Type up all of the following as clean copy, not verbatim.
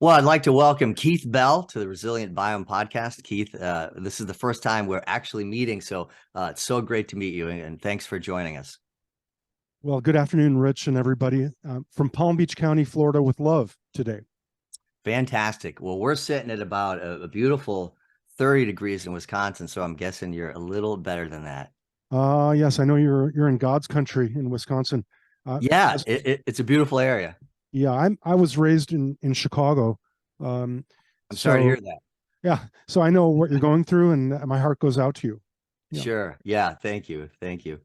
Well, I'd like to welcome Keith Bell to the Resilient Biome podcast. Keith, this is the first time we're actually meeting, so it's so great to meet you, and thanks for joining us. Well, good afternoon, Rich and everybody from Palm Beach County, Florida, with love today. Fantastic. Well, we're sitting at about a beautiful 30 degrees in Wisconsin, so I'm guessing you're a little better than that. Yes, I know you're in God's country in Wisconsin. Yeah, it's a beautiful area. Yeah, I was raised in Chicago. I'm sorry to hear that. Yeah, so I know what you're going through, and my heart goes out to you. Yeah. Sure. Yeah. Thank you. Thank you.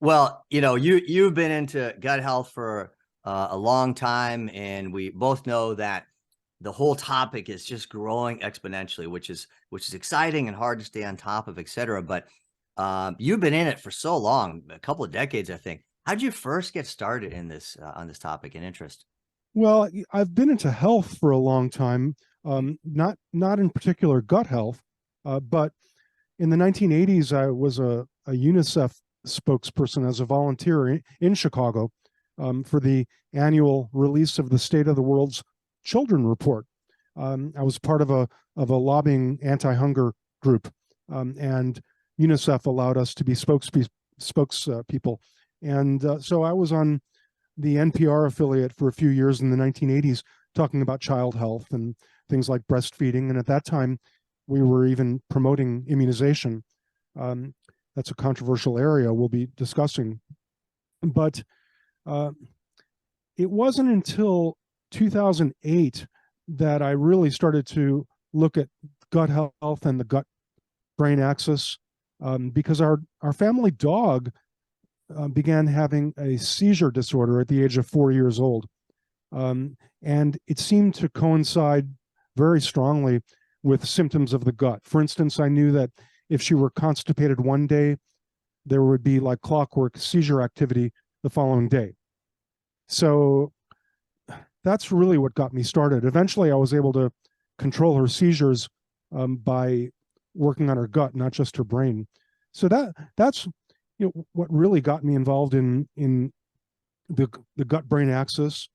Well, you've been into gut health for a long time, and we both know that the whole topic is just growing exponentially, which is exciting and hard to stay on top of, et cetera. But you've been in it for so long, a couple of decades, I think. How did you first get started in this on this topic and interest? Well, I've been into health for a long time, not in particular gut health, but in the 1980s, I was a UNICEF spokesperson as a volunteer in Chicago for the annual release of the State of the World's Children report. I was part of a lobbying anti-hunger group, and UNICEF allowed us to be spokespeople. And so I was on the NPR affiliate for a few years in the 1980s, talking about child health and things like breastfeeding. And at that time, we were even promoting immunization. That's a controversial area we'll be discussing. But it wasn't until 2008 that I really started to look at gut health and the gut-brain axis, because our family dog began having a seizure disorder at the age of 4 years old. And it seemed to coincide very strongly with symptoms of the gut. For instance, I knew that if she were constipated one day, there would be like clockwork seizure activity the following day. So that's really what got me started. Eventually, I was able to control her seizures by working on her gut, not just her brain. So that's what really got me involved in the gut-brain axis.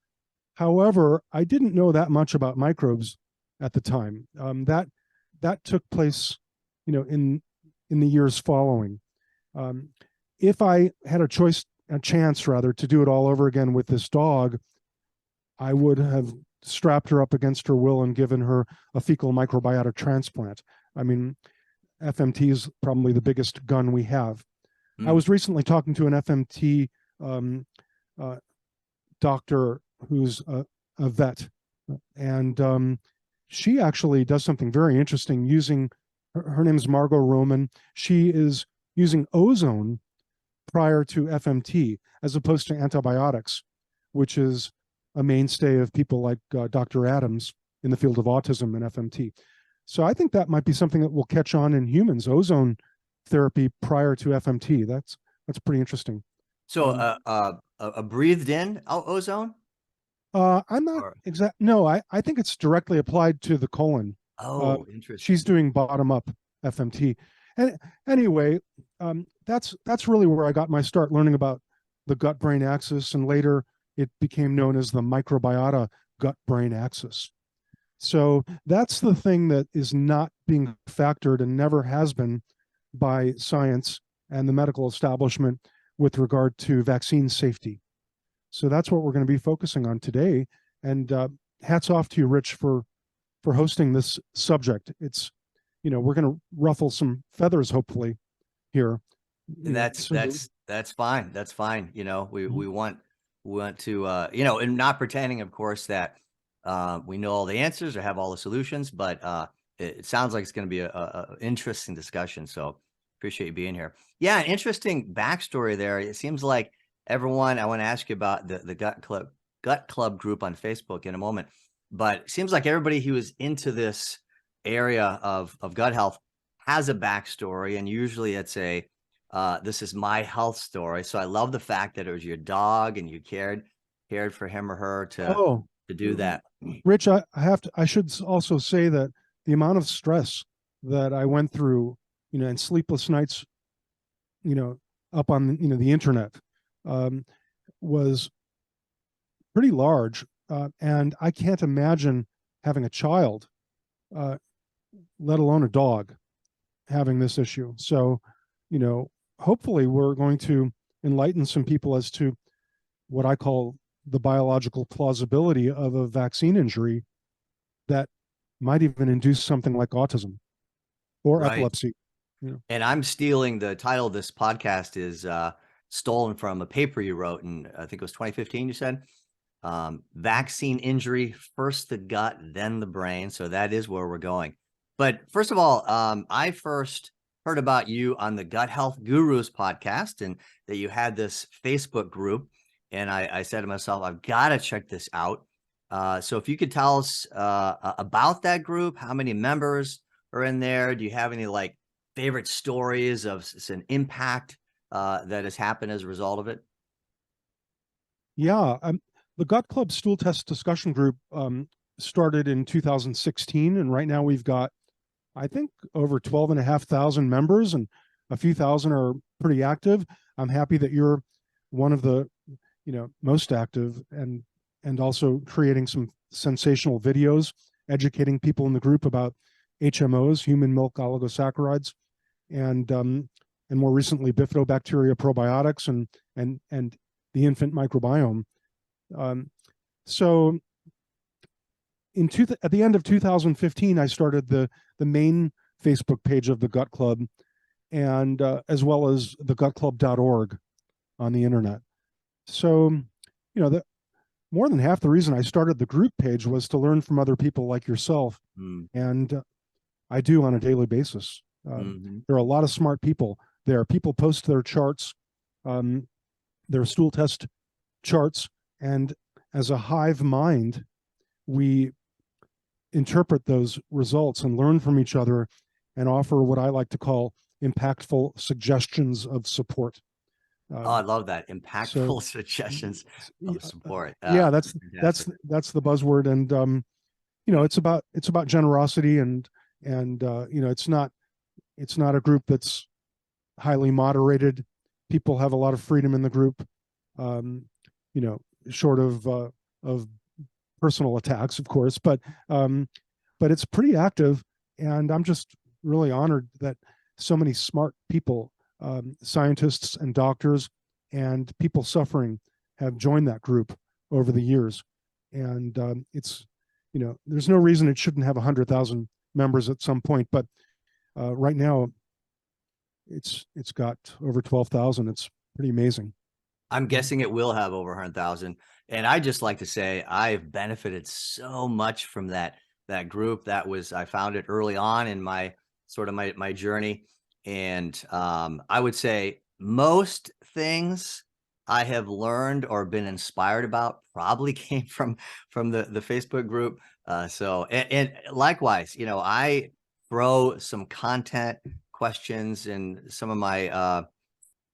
However, I didn't know that much about microbes at the time. That took place, in the years following. If I had a chance rather, to do it all over again with this dog, I would have strapped her up against her will and given her a fecal microbiota transplant. I mean, FMT is probably the biggest gun we have. I was recently talking to an FMT doctor who's a vet, and she actually does something very interesting using, her name's Margot Roman. She is using ozone prior to FMT as opposed to antibiotics, which is a mainstay of people like Dr. Adams in the field of autism and FMT. So I think that might be something that will catch on in humans, ozone therapy prior to FMT. That's pretty interesting. So a breathed in ozone? I'm not exact. No, I think it's directly applied to the colon. Oh, interesting. She's doing bottom up FMT. And anyway, that's really where I got my start learning about the gut-brain axis, and later it became known as the microbiota gut-brain axis. So that's the thing that is not being factored and never has been by science and the medical establishment with regard to vaccine safety. So that's what we're going to be focusing on today. And hats off to you, Rich, for hosting this subject. It's, we're going to ruffle some feathers, hopefully, here. And that's fine. That's fine. We want to, and not pretending, of course, that we know all the answers or have all the solutions, but it sounds like it's going to be a interesting discussion. So appreciate you being here. Yeah, an interesting backstory there. It seems like everyone, I want to ask you about the gut club group on Facebook in a moment, but it seems like everybody who is into this area of gut health has a backstory, and usually it's this is my health story. So I love the fact that it was your dog and you cared for him or her to do that. Rich, I should also say that the amount of stress that I went through, and sleepless nights, up on, the internet, was pretty large. And I can't imagine having a child, let alone a dog, having this issue. So, hopefully we're going to enlighten some people as to what I call the biological plausibility of a vaccine injury that might even induce something like autism or Right. epilepsy. And I'm stealing the title of this podcast is stolen from a paper you wrote in, I think it was 2015, you said. Vaccine injury, first the gut, then the brain. So that is where we're going. But first of all, I first heard about you on the Gut Health Gurus podcast, and that you had this Facebook group. And I said to myself, I've got to check this out. So if you could tell us about that group, how many members are in there? Do you have any like favorite stories of an impact that has happened as a result of it? Yeah, the Gut Club Stool Test Discussion Group started in 2016, and right now we've got, I think, over 12,500 members, and a few thousand are pretty active. I'm happy that you're one of the, most active, and also creating some sensational videos, educating people in the group about HMOs, human milk oligosaccharides, and more recently bifidobacteria probiotics and the infant microbiome. So at the end of 2015, I started the main Facebook page of the Gut Club, and as well as the gutclub.org on the internet. So, more than half the reason I started the group page was to learn from other people like yourself, and I do on a daily basis. There are a lot of smart people there. People post their charts, their stool test charts, and as a hive mind, we interpret those results and learn from each other and offer what I like to call impactful suggestions of support. Oh, I love that. Impactful suggestions of support. Yeah, that's the buzzword. And it's about generosity, and it's not a group that's highly moderated. People have a lot of freedom in the group, short of personal attacks, of course, but it's pretty active, and I'm just really honored that so many smart people, scientists and doctors and people suffering, have joined that group over the years. And it's, there's no reason it shouldn't have 100,000 members at some point, but right now it's got over 12,000. It's pretty amazing. I'm guessing it will have over 100,000. And I just like to say I've benefited so much from that group. I found it early on in my journey. And I would say most things I have learned or been inspired about probably came from the Facebook group. And likewise, I throw some content questions and some of my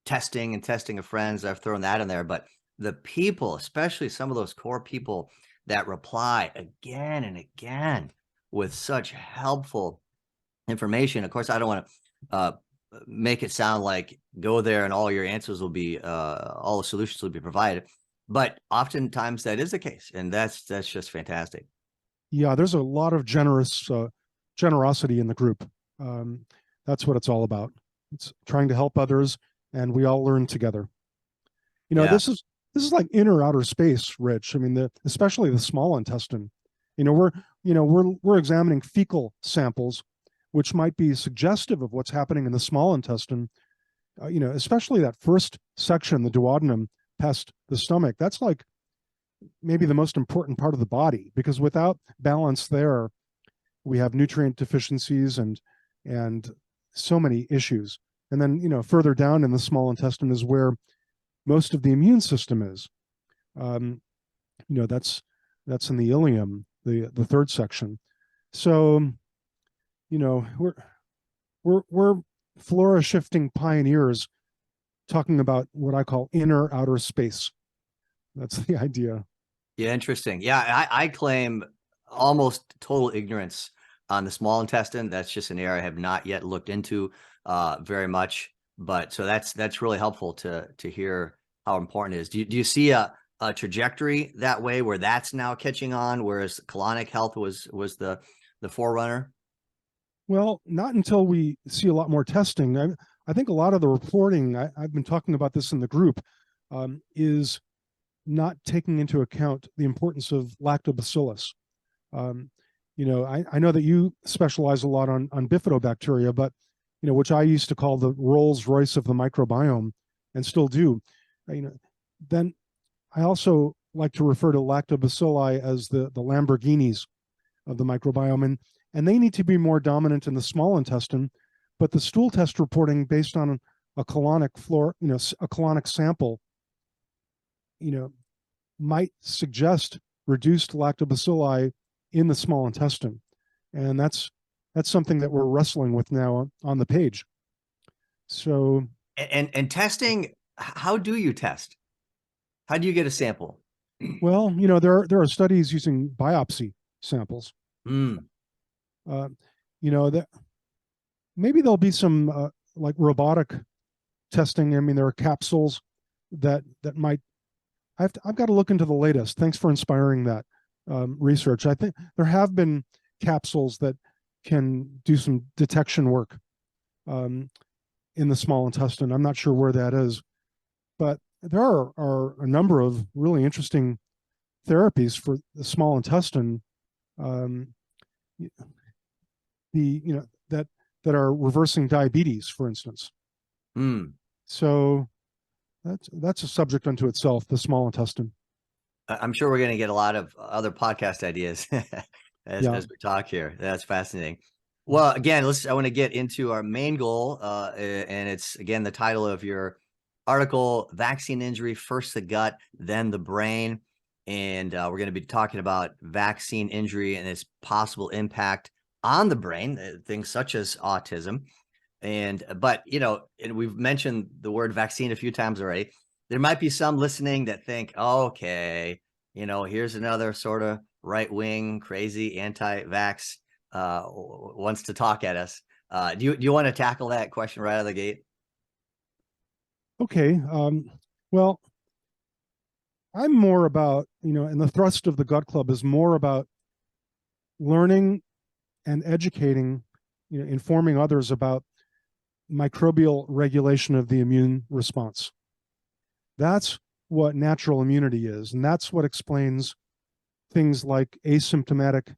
testing of friends. I've thrown that in there, but the people, especially some of those core people that reply again and again with such helpful information. Of course, I don't want to make it sound like go there and all your answers will be, all the solutions will be provided, but oftentimes that is the case. And that's just fantastic. Yeah, there's a lot of generosity in the group. That's what it's all about. It's trying to help others, and we all learn together. This is like inner outer space, Rich. I mean, especially the small intestine. We're examining fecal samples, which might be suggestive of what's happening in the small intestine. Especially that first section, the duodenum past the stomach. That's like maybe the most important part of the body, because without balance there, we have nutrient deficiencies and so many issues. And then, further down in the small intestine is where most of the immune system is. That's in the ileum, the third section. So, we're flora shifting pioneers talking about what I call inner outer space. That's the idea. Yeah, interesting. Yeah, I claim almost total ignorance on the small intestine. That's just an area I have not yet looked into very much. But so that's really helpful to hear how important it is. Do you see trajectory that way, where that's now catching on, whereas colonic health was the forerunner? Well, not until we see a lot more testing. I think a lot of the reporting, I've been talking about this in the group, is not taking into account the importance of lactobacillus. Um, I know that you specialize a lot on bifidobacteria, but which I used to call the Rolls Royce of the microbiome, and still do. Then I also like to refer to lactobacilli as the Lamborghinis of the microbiome, and they need to be more dominant in the small intestine. But the stool test reporting based on a colonic floor, a colonic sample, might suggest reduced lactobacilli in the small intestine, and that's something that we're wrestling with now on the page. So, and testing, how do you test? How do you get a sample? well, there are studies using biopsy samples. Mm. That maybe there'll be some like robotic testing. I mean, there are capsules that might. I've got to look into the latest. Thanks for inspiring that research. I think there have been capsules that can do some detection work in the small intestine. I'm not sure where that is, but there are a number of really interesting therapies for the small intestine. Um, that are reversing diabetes, for instance. Mm. So that's a subject unto itself, the small intestine. I'm sure we're going to get a lot of other podcast ideas Yeah. as we talk here. That's fascinating. Well, again, I want to get into our main goal, and it's again the title of your article: "Vaccine Injury, First the Gut, Then the Brain," and we're going to be talking about vaccine injury and its possible impact on the brain, things such as autism. But and we've mentioned the word vaccine a few times already. There might be some listening that think, okay, here's another sort of right-wing, crazy anti-vax wants to talk at us. Do you want to tackle that question right out of the gate? Okay. Well, I'm more about, and the thrust of the Gut Club is more about learning and educating, informing others about microbial regulation of the immune response. That's what natural immunity is, and that's what explains things like asymptomatic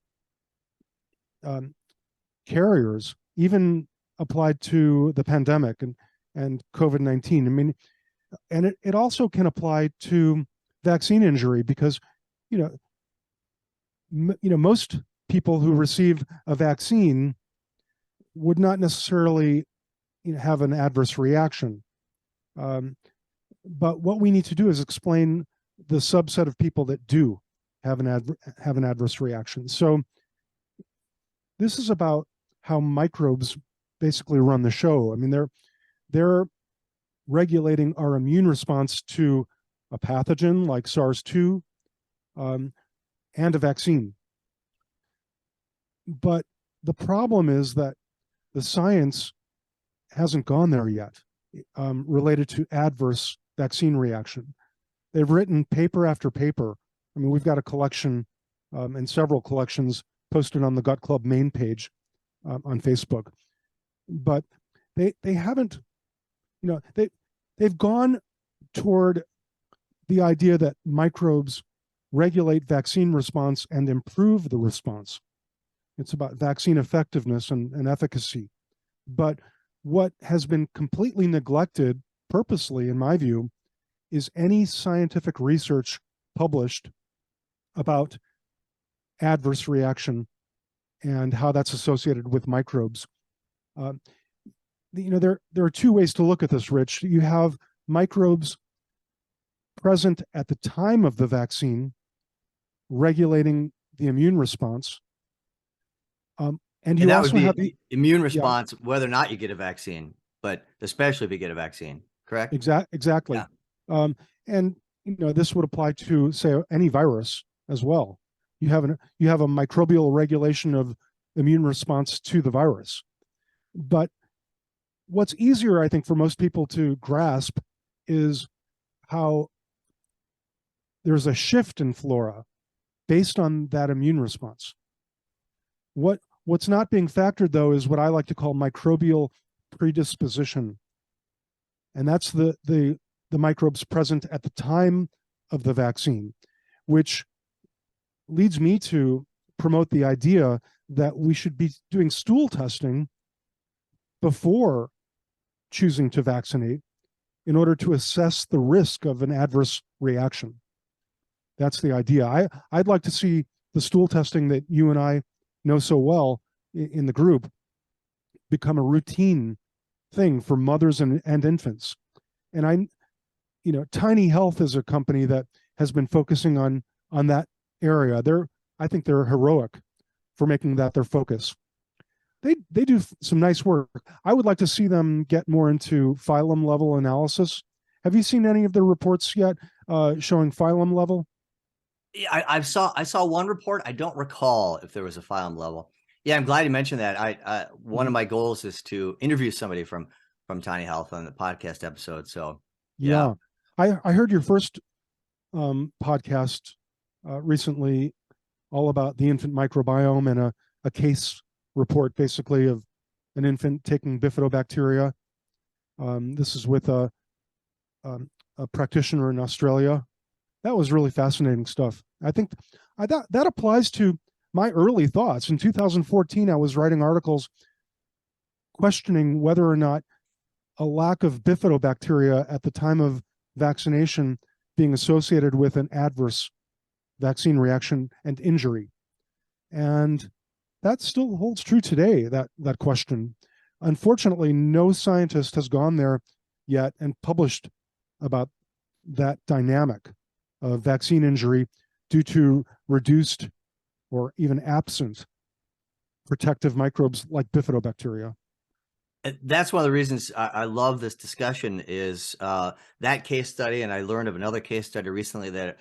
carriers, even applied to the pandemic and COVID-19. I mean, and it also can apply to vaccine injury because, most people who receive a vaccine would not necessarily have an adverse reaction. But what we need to do is explain the subset of people that do have an adverse reaction. So this is about how microbes basically run the show. I mean, they're regulating our immune response to a pathogen like SARS-2 and a vaccine. But the problem is that the science hasn't gone there yet related to adverse vaccine reaction. They've written paper after paper. I mean, we've got a collection and several collections posted on the Gut Club main page on Facebook. But they haven't, they've gone toward the idea that microbes regulate vaccine response and improve the response. It's about vaccine effectiveness and efficacy. But what has been completely neglected purposely, in my view, is any scientific research published about adverse reaction and how that's associated with microbes. There are two ways to look at this, Rich. You have microbes present at the time of the vaccine regulating the immune response. And you that also would be have the immune response, whether or not you get a vaccine, but especially if you get a vaccine, correct? Exactly. Yeah. And this would apply to, say, any virus as well. You have a microbial regulation of immune response to the virus. But what's easier, I think, for most people to grasp is how there's a shift in flora based on that immune response. What's not being factored, though, is what I like to call microbial predisposition. And that's the microbes present at the time of the vaccine, which leads me to promote the idea that we should be doing stool testing before choosing to vaccinate in order to assess the risk of an adverse reaction. That's the idea. I'd like to see the stool testing that you and I know so well in the group become a routine thing for mothers and infants. And Tiny Health is a company that has been focusing on that area. I think they're heroic for making that their focus. They do some nice work. I would like to see them get more into phylum level analysis. Have you seen any of the reports yet showing phylum level? Yeah, I saw one report. I don't recall if there was a phylum level. Yeah, I'm glad you mentioned that. One of my goals is to interview somebody from Tiny Health on the podcast episode. So yeah. I heard your first podcast recently, all about the infant microbiome, and a case report basically of an infant taking bifidobacteria. This is with a practitioner in Australia. That was really fascinating stuff. I think that applies to my early thoughts. In 2014, I was writing articles questioning whether or not a lack of bifidobacteria at the time of vaccination being associated with an adverse vaccine reaction and injury. And that still holds true today, that question. Unfortunately, no scientist has gone there yet and published about that dynamic of vaccine injury due to reduced or even absent protective microbes like bifidobacteria. That's one of the reasons I love this discussion is that case study, and I learned of another case study recently that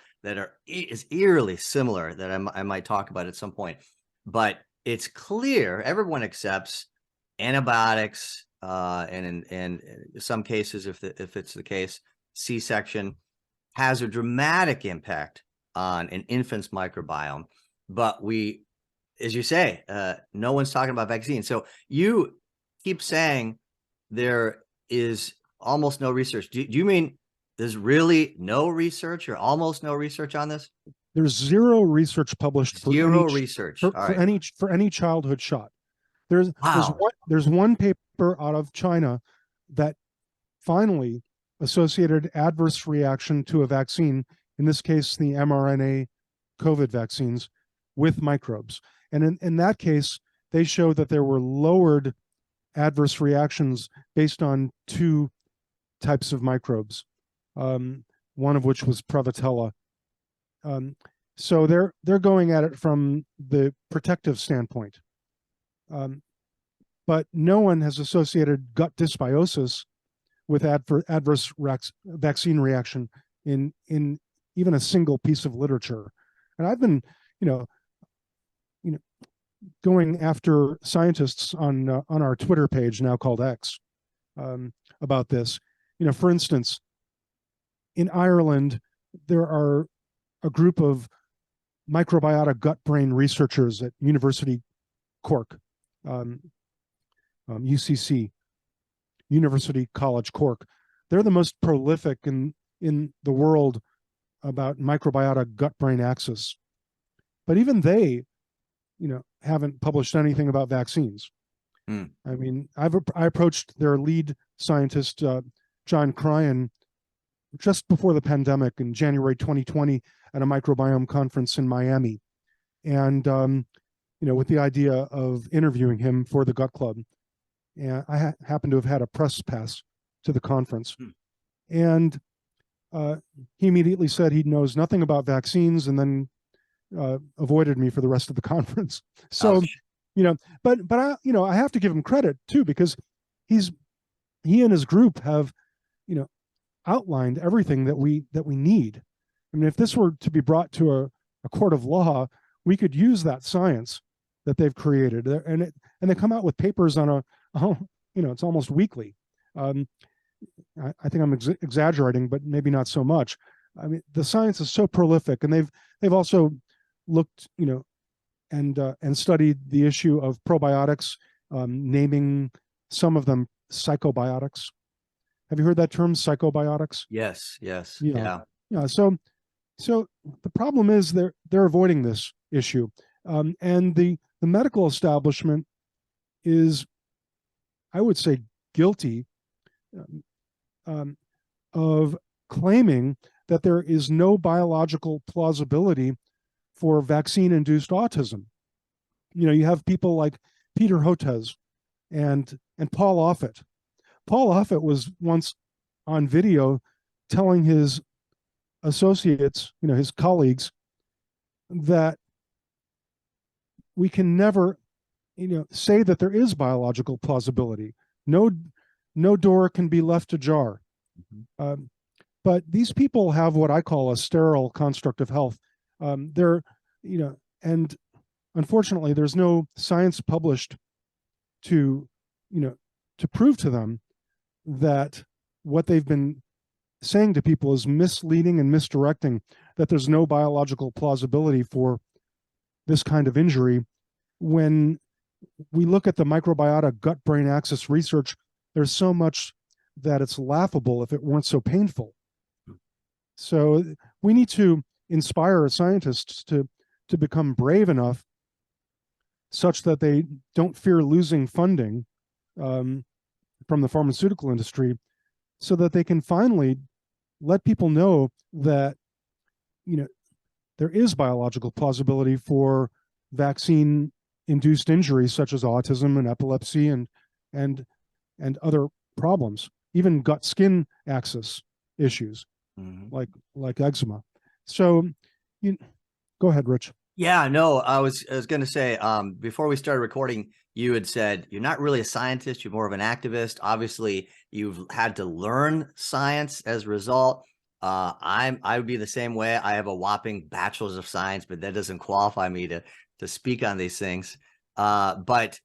is eerily similar that I might talk about at some point. But it's clear everyone accepts antibiotics, and in some cases, if it's the case, C-section has a dramatic impact on an infant's microbiome. But we, as you say, no one's talking about vaccines. So you keep saying there is almost no research. Do you mean there's really no research or almost no research on this? There's zero research published for any childhood shot. There's one paper out of China that finally associated adverse reaction to a vaccine, in this case the mRNA COVID vaccines, with microbes. And in that case, they showed that there were lowered adverse reactions based on two types of microbes, one of which was Prevotella. So they're going at it from the protective standpoint. But no one has associated gut dysbiosis with adverse vaccine reaction in even a single piece of literature. And I've been, going after scientists on our Twitter page, now called X, about this. For instance, in Ireland, there are a group of microbiota gut-brain researchers at University Cork, UCC, University College Cork. They're the most prolific in the world about microbiota gut-brain axis. But even they, haven't published anything about vaccines. I mean, I approached their lead scientist, John Cryan, just before the pandemic in January 2020 at a microbiome conference in Miami. And, with the idea of interviewing him for the Gut Club. And I happened to have had a press pass to the conference. And he immediately said he knows nothing about vaccines, and then avoided me for the rest of the conference. So, but I have to give him credit too, because he and his group have, outlined everything that we need. I mean, if this were to be brought to a court of law, we could use that science that they've created, and they come out with papers on it's almost weekly. I think I'm exaggerating, but maybe not so much. I mean, the science is so prolific, and they've also looked, and studied the issue of probiotics, naming some of them psychobiotics. Have you heard that term, psychobiotics? Yes, yes, Yeah, yeah. yeah. So the problem is they're avoiding this issue, and the medical establishment is, I would say, guilty um, um, of claiming that there is no biological plausibility for vaccine-induced autism. You have people like Peter Hotez and Paul Offit. Paul Offit was once on video telling his associates, his colleagues, that we can never, say that there is biological plausibility. No, no door can be left ajar. Mhm. But these people have what I call a sterile construct of health. They're, and unfortunately, there's no science published to, to prove to them that what they've been saying to people is misleading and misdirecting, that there's no biological plausibility for this kind of injury. When we look at the microbiota gut brain axis research, there's so much that it's laughable if it weren't so painful. So we need to inspire scientists to become brave enough such that they don't fear losing funding um, from the pharmaceutical industry, so that they can finally let people know that, you know there is biological plausibility for vaccine induced injuries such as autism and epilepsy and and other problems, even gut skin axis issues Mhm. like eczema. So you go ahead, Rich. Yeah, no, I was going to say, before we started recording, you had said you're not really a scientist, you're more of an activist. Obviously, you've had to learn science as a result. I would be the same way. I have a whopping bachelor's of science, but that doesn't qualify me to speak on these things. But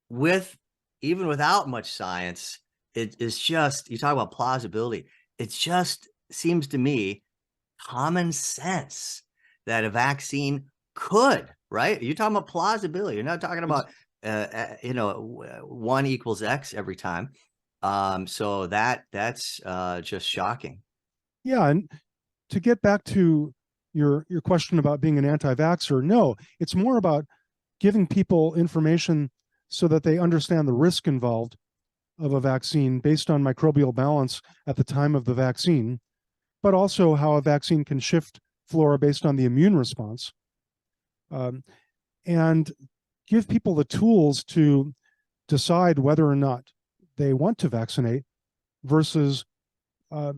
with even without much science, it is just, you talk about plausibility. It just seems to me common sense that a vaccine could, right? You're talking about plausibility. You're not talking about, one equals X every time. So that's just shocking. Yeah, and to get back to your question about being an anti-vaxxer, no, it's more about giving people information so that they understand the risk involved of a vaccine based on microbial balance at the time of the vaccine, but also how a vaccine can shift flora based on the immune response, um, and give people the tools to decide whether or not they want to vaccinate versus uh,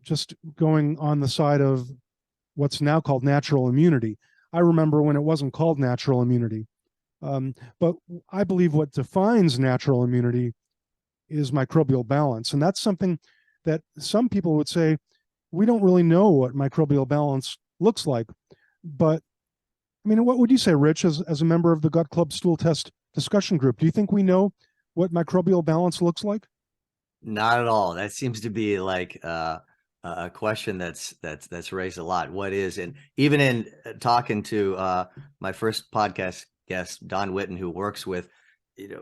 just going on the side of what's now called natural immunity. I remember when it wasn't called natural immunity. But I believe what defines natural immunity is microbial balance. And that's something that some people would say, we don't really know what microbial balance looks like. But I mean, what would you say, Rich, as a member of the Gut Club stool test discussion group? Do you think we know what microbial balance looks like? Not at all. That seems to be like a question that's raised a lot. What is, and even in talking to my first podcast guest, Don Witten, who works with,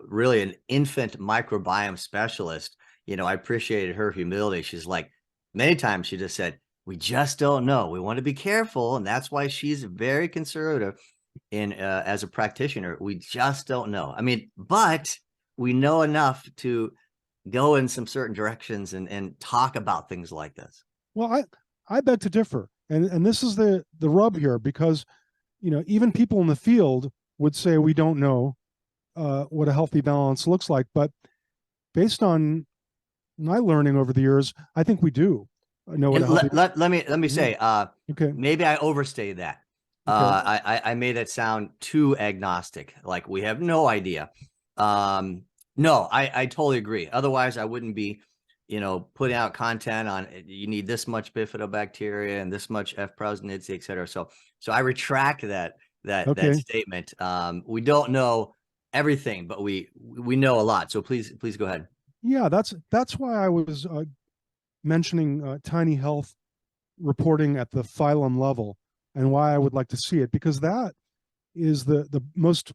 really an infant microbiome specialist, I appreciated her humility. She's like, many times she just said, we just don't know. We want to be careful. And that's why she's very conservative in as a practitioner. We just don't know. I mean, but we know enough to go in some certain directions and talk about things like this. Well, I beg to differ. And this is the rub here, because even people in the field would say we don't know what a healthy balance looks like. But based on my learning over the years, I think we do know what a And healthy. let me Yeah. say, Okay. maybe I overstated that. Okay. I made it sound too agnostic, like we have no idea. No, I totally agree. Otherwise, I wouldn't be, putting out content on you need this much bifidobacteria and this much F. prausnitzii, et cetera. So I retract that Okay. statement. We don't know everything, but we know a lot. So please go ahead. Yeah, that's why I was mentioning tiny health reporting at the phylum level, and why I would like to see it, because that is the most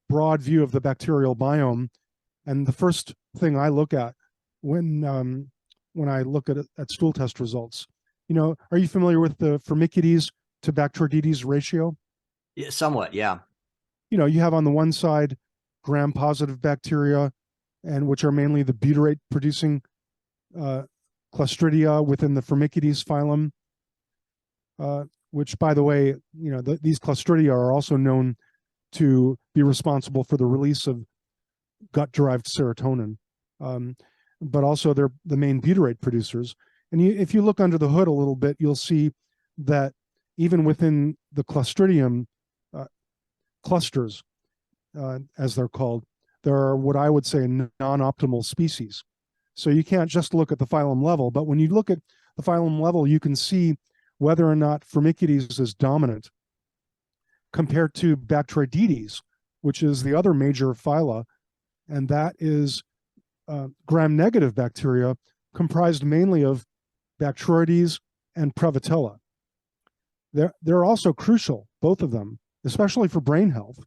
broad view of the bacterial biome. And the first thing I look at when I look at stool test results, are you familiar with the Firmicutes to Bacteroidetes ratio? Yeah, somewhat, yeah. You have on the one side gram-positive bacteria, and which are mainly the butyrate-producing Clostridia within the Firmicutes phylum, which, by the way, these Clostridia are also known to be responsible for the release of gut-derived serotonin, but also they're the main butyrate producers. And if you look under the hood a little bit, you'll see that even within the Clostridium clusters, as they're called, there are what I would say non-optimal species. So you can't just look at the phylum level, but when you look at the phylum level, you can see whether or not Firmicutes is dominant compared to Bacteroidetes, which is the other major phyla, and that is gram-negative bacteria comprised mainly of Bacteroides and Prevotella. They're also crucial, both of them, especially for brain health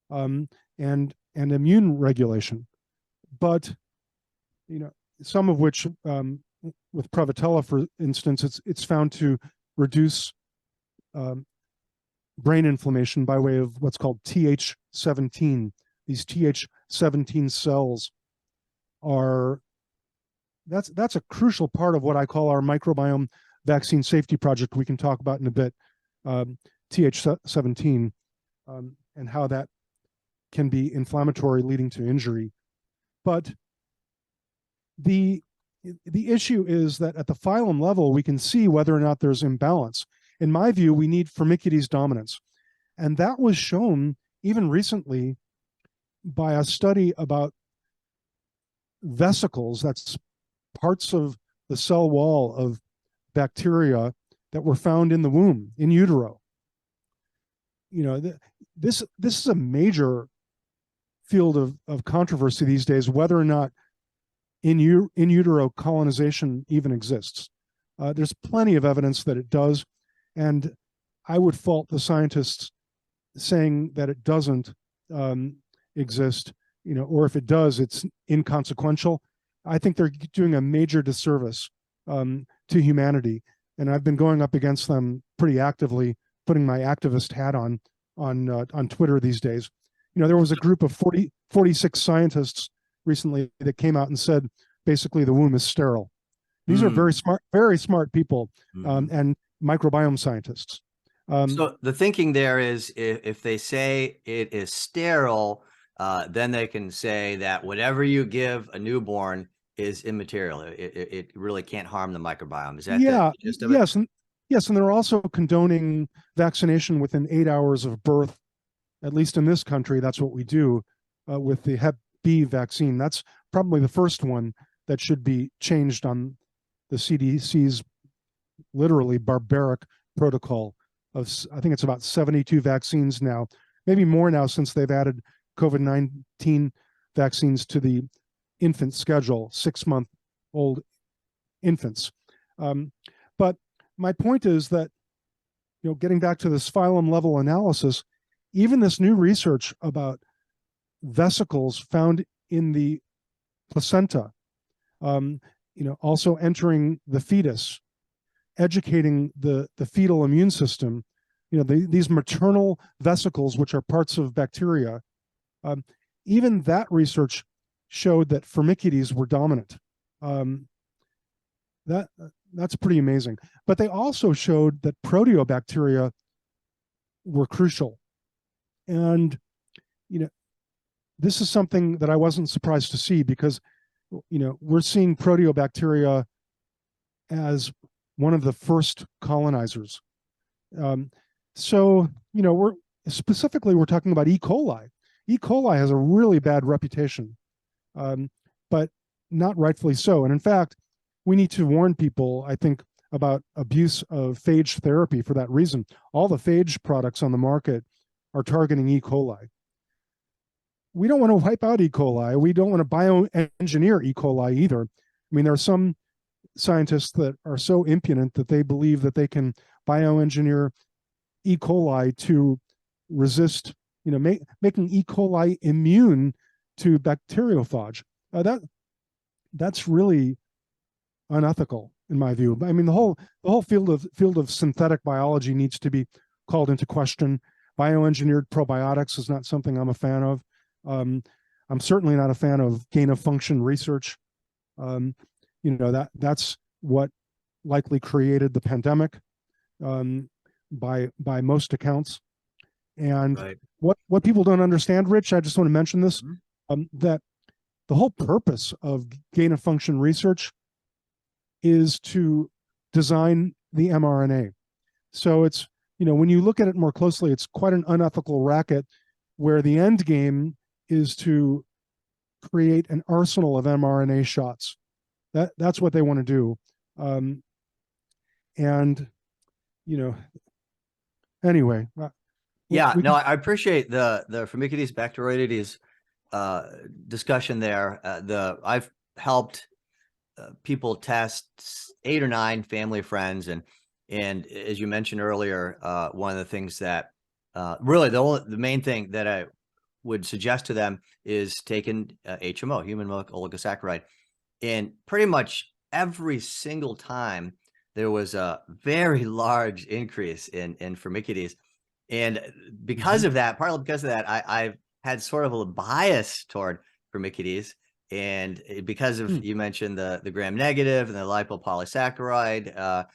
and immune regulation. But some of which, with Prevotella, for instance, it's found to reduce brain inflammation by way of what's called Th17. These Th17 cells that's a crucial part of what I call our microbiome vaccine safety project. We can talk about in a bit, Th17, and how that can be inflammatory, leading to injury. But the issue is that at the phylum level, we can see whether or not there's imbalance. In my view, we need Firmicutes dominance. And that was shown even recently by a study about vesicles, that's parts of the cell wall of bacteria that were found in the womb, in utero. This is a major field of controversy these days, whether or not in utero colonization even exists. There's plenty of evidence that it does, and I would fault the scientists saying that it doesn't exist, or if it does, it's inconsequential. I think they're doing a major disservice to humanity, and I've been going up against them pretty actively, putting my activist hat on Twitter these days. There was a group of 46 scientists recently that came out and said basically the womb is sterile. These are very smart people, and microbiome scientists. So the thinking there is, if they say it is sterile, then they can say that whatever you give a newborn is immaterial. It really can't harm the microbiome. Is that the gist of it? Yes, and they're also condoning vaccination within 8 hours of birth. At least in this country, that's what we do with the Hep B vaccine. That's probably the first one that should be changed on the CDC's literally barbaric protocol of, I think it's about 72 vaccines now, maybe more now since they've added COVID-19 vaccines to the infant schedule, 6-month-old infants. But my point is that, getting back to this phylum level analysis, even this new research about vesicles found in the placenta, also entering the fetus, educating the fetal immune system, these maternal vesicles, which are parts of bacteria, even that research showed that Firmicutes were dominant. That's pretty amazing. But they also showed that proteobacteria were crucial. And, this is something that I wasn't surprised to see, because, we're seeing proteobacteria as one of the first colonizers. So, we're talking about E. coli. E. coli has a really bad reputation, but not rightfully so. And in fact, we need to warn people, I think, about abuse of phage therapy for that reason. All the phage products on the market are targeting E. coli. We don't want to wipe out E. coli. We don't want to bioengineer E. coli either. I mean, there are some scientists that are so impudent that they believe that they can bioengineer E. coli to resist, making E. coli immune to bacteriophage. That's really unethical in my view. I mean, the whole field of synthetic biology needs to be called into question. Bioengineered probiotics is not something I'm a fan of. I'm certainly not a fan of gain of function research. That's what likely created the pandemic, by most accounts. And Right. what people don't understand, Rich, I just want to mention this, Mm-hmm. that the whole purpose of gain of function research is to design the mRNA. So it's, when you look at it more closely, it's quite an unethical racket where the end game is to create an arsenal of mRNA shots. That's what they want to do. And, anyway, Yeah, we no, can, I appreciate the Firmicutes bacteroidetes discussion there. I've helped people test 8 or 9 family friends, and as you mentioned earlier, one of the things that really the main thing that I would suggest to them is taking HMO, human milk oligosaccharide, and pretty much every single time there was a very large increase in Firmicutes. And because of that, partly because of that, I've had sort of a bias toward Firmicutes. And because of, you mentioned the gram negative and the lipopolysaccharide,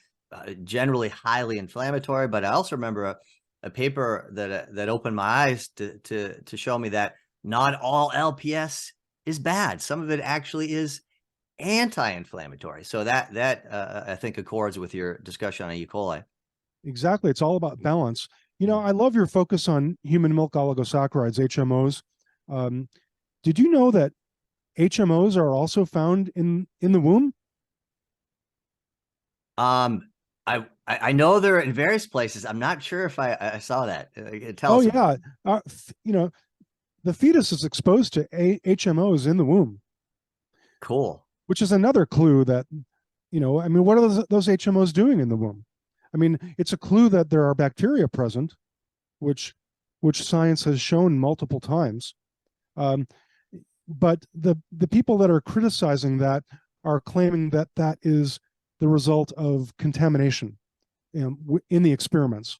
generally highly inflammatory. But I also remember a paper that opened my eyes to show me that not all LPS is bad. Some of it actually is anti-inflammatory. So that I think accords with your discussion on E. coli. Exactly. It's all about balance. I love your focus on human milk oligosaccharides, HMOs. Did you know that HMOs are also found in the womb? I know they're in various places. I'm not sure if I saw that. Tell Oh us. yeah. The fetus is exposed to HMOs in the womb, Cool. which is another clue that, I mean, what are those HMOs doing in the womb? I mean, it's a clue that there are bacteria present, which science has shown multiple times. Um, but the people that are criticizing that are claiming that that is the result of contamination, in the experiments.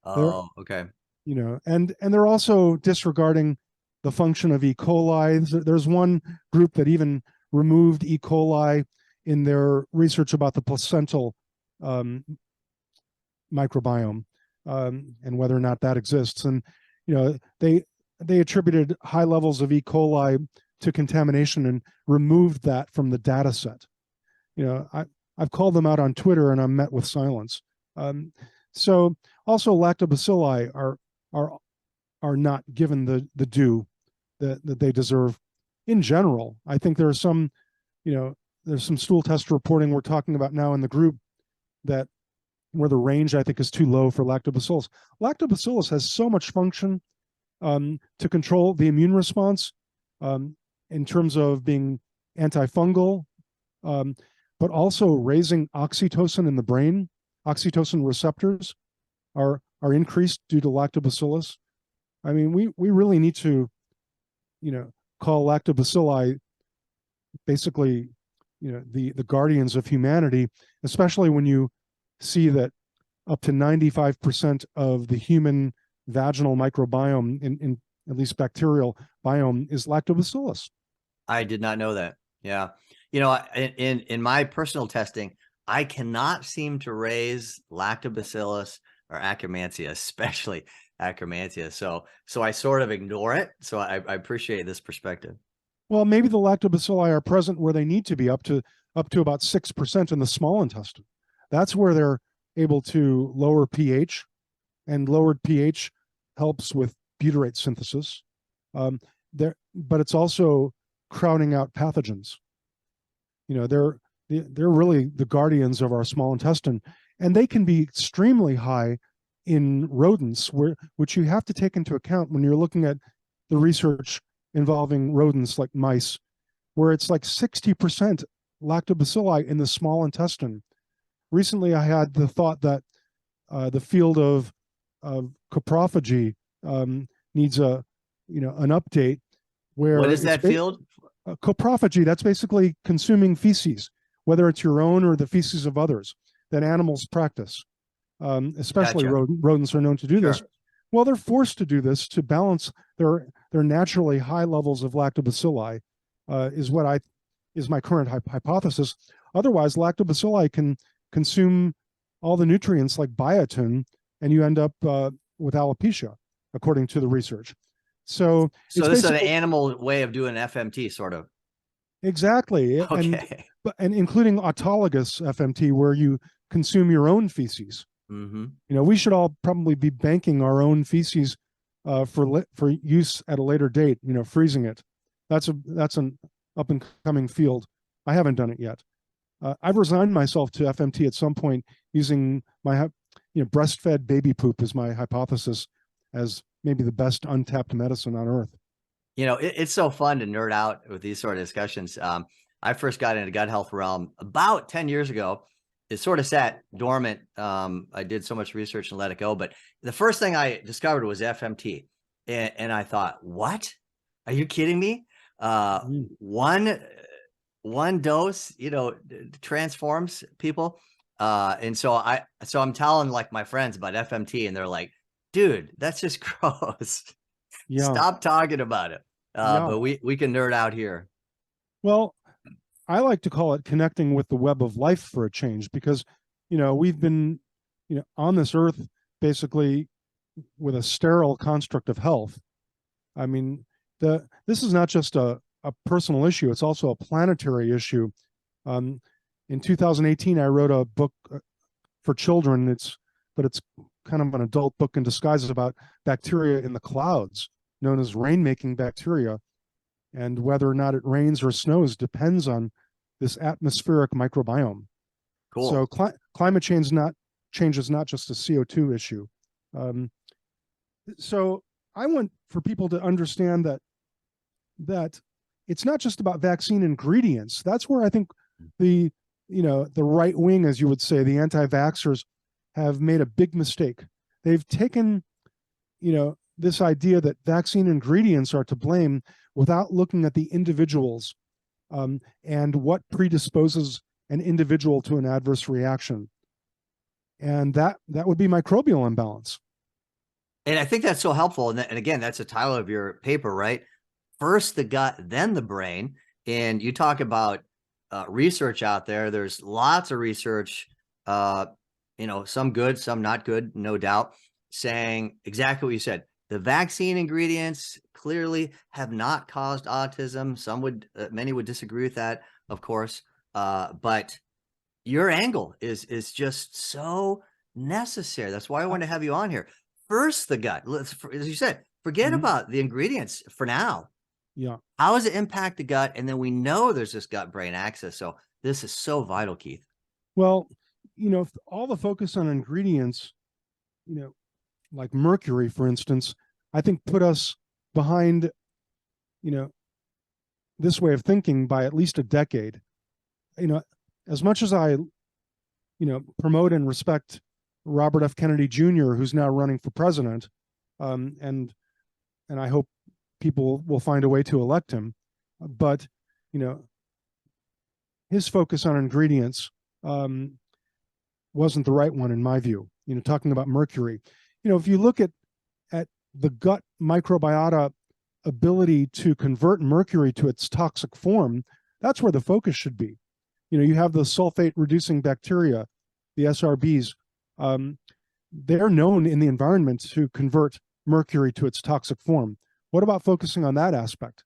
They're, Oh, okay. and they're also disregarding the function of E. coli. There's one group that even removed E. coli in their research about the placental um, microbiome, and whether or not that exists. And they attributed high levels of E. coli to contamination and removed that from the data set. I've called them out on Twitter and I'm met with silence. So also lactobacilli are not given the due that they deserve in general. I think there's some stool test reporting we're talking about now in the group that where the range I think is too low for lactobacillus. Lactobacillus has so much function to control the immune response, in terms of being antifungal, but also raising oxytocin in the brain. Oxytocin receptors are increased due to lactobacillus. I mean, we really need to, call lactobacilli basically, the guardians of humanity, especially when you see that up to 95% of the human vaginal microbiome, in at least bacterial biome, is lactobacillus. I did not know that. Yeah. In my personal testing, I cannot seem to raise lactobacillus or Akkermansia, especially Akkermansia. So I sort of ignore it. So I appreciate this perspective. Well, maybe the lactobacilli are present where they need to be, up to about 6% in the small intestine. That's where they're able to lower pH, and lowered pH helps with butyrate synthesis. But it's also crowding out pathogens. They're really the guardians of our small intestine, and they can be extremely high in rodents, which you have to take into account when you're looking at the research involving rodents like mice, where it's like 60% lactobacilli in the small intestine. Recently, I had the thought that the field of coprophagy needs an update What where is that field? coprophagy. That's basically consuming feces, whether it's your own or the feces of others that animals practice. Especially Gotcha. rodents are known to do this. Sure. Well, they're forced to do this to balance their naturally high levels of lactobacilli. Is my current hypothesis. Otherwise, lactobacilli can consume all the nutrients like biotin, and you end up with alopecia, according to the research. So So it's this is an basically animal way of doing FMT, sort of. exactly, Okay. and including autologous FMT, where you consume your own feces. Mm-hmm. We should all probably be banking our own feces for use at a later date. Freezing it. That's an up and coming field. I haven't done it yet. I've resigned myself to FMT at some point using my breastfed baby poop as my hypothesis as maybe the best untapped medicine on earth. It's so fun to nerd out with these sort of discussions. I first got into gut health realm about 10 years ago. It sort of sat dormant. I did so much research and let it go. But the first thing I discovered was FMT. And I thought, what? Are you kidding me? One dose, transforms people. And so I'm telling like my friends about FMT, and they're like, dude, that's just gross. Yeah. Stop talking about it. Yeah. But we can nerd out here. Well, I like to call it connecting with the web of life for a change, because, we've been, on this earth basically with a sterile construct of health. I mean, this is not just a personal issue; it's also a planetary issue. Um, in 2018, I wrote a book for children. It's kind of an adult book in disguise about bacteria in the clouds, known as rain-making bacteria, and whether or not it rains or snows depends on this atmospheric microbiome. Cool. So climate change is not just a CO2 issue. So I want for people to understand that it's not just about vaccine ingredients. That's where I think the right wing, as you would say, the anti-vaxxers, have made a big mistake. They've taken this idea that vaccine ingredients are to blame without looking at the individuals and what predisposes an individual to an adverse reaction. And that would be microbial imbalance. And I think that's so helpful. And again, that's the title of your paper, right? First the gut, then the brain. And you talk about research out there. There's lots of research, some good, some not good, no doubt, saying exactly what you said. The vaccine ingredients clearly have not caused autism. Many would disagree with that, of course. But your angle is just so necessary. That's why I wanted to have you on here. First, the gut. As you said, forget about the ingredients for now. Yeah. How does it impact the gut? And then we know there's this gut-brain axis. So this is so vital, Keith. Well, all the focus on ingredients, like mercury, for instance, I think put us behind, this way of thinking by at least a decade. As much as I, promote and respect Robert F. Kennedy Jr., who's now running for president, and I hope people will find a way to elect him, but his focus on ingredients wasn't the right one in my view. Talking about mercury, if you look at the gut microbiota ability to convert mercury to its toxic form, that's where the focus should be. You have the sulfate reducing bacteria, the SRBs. They're known in the environment to convert mercury to its toxic form. What about focusing on that aspect?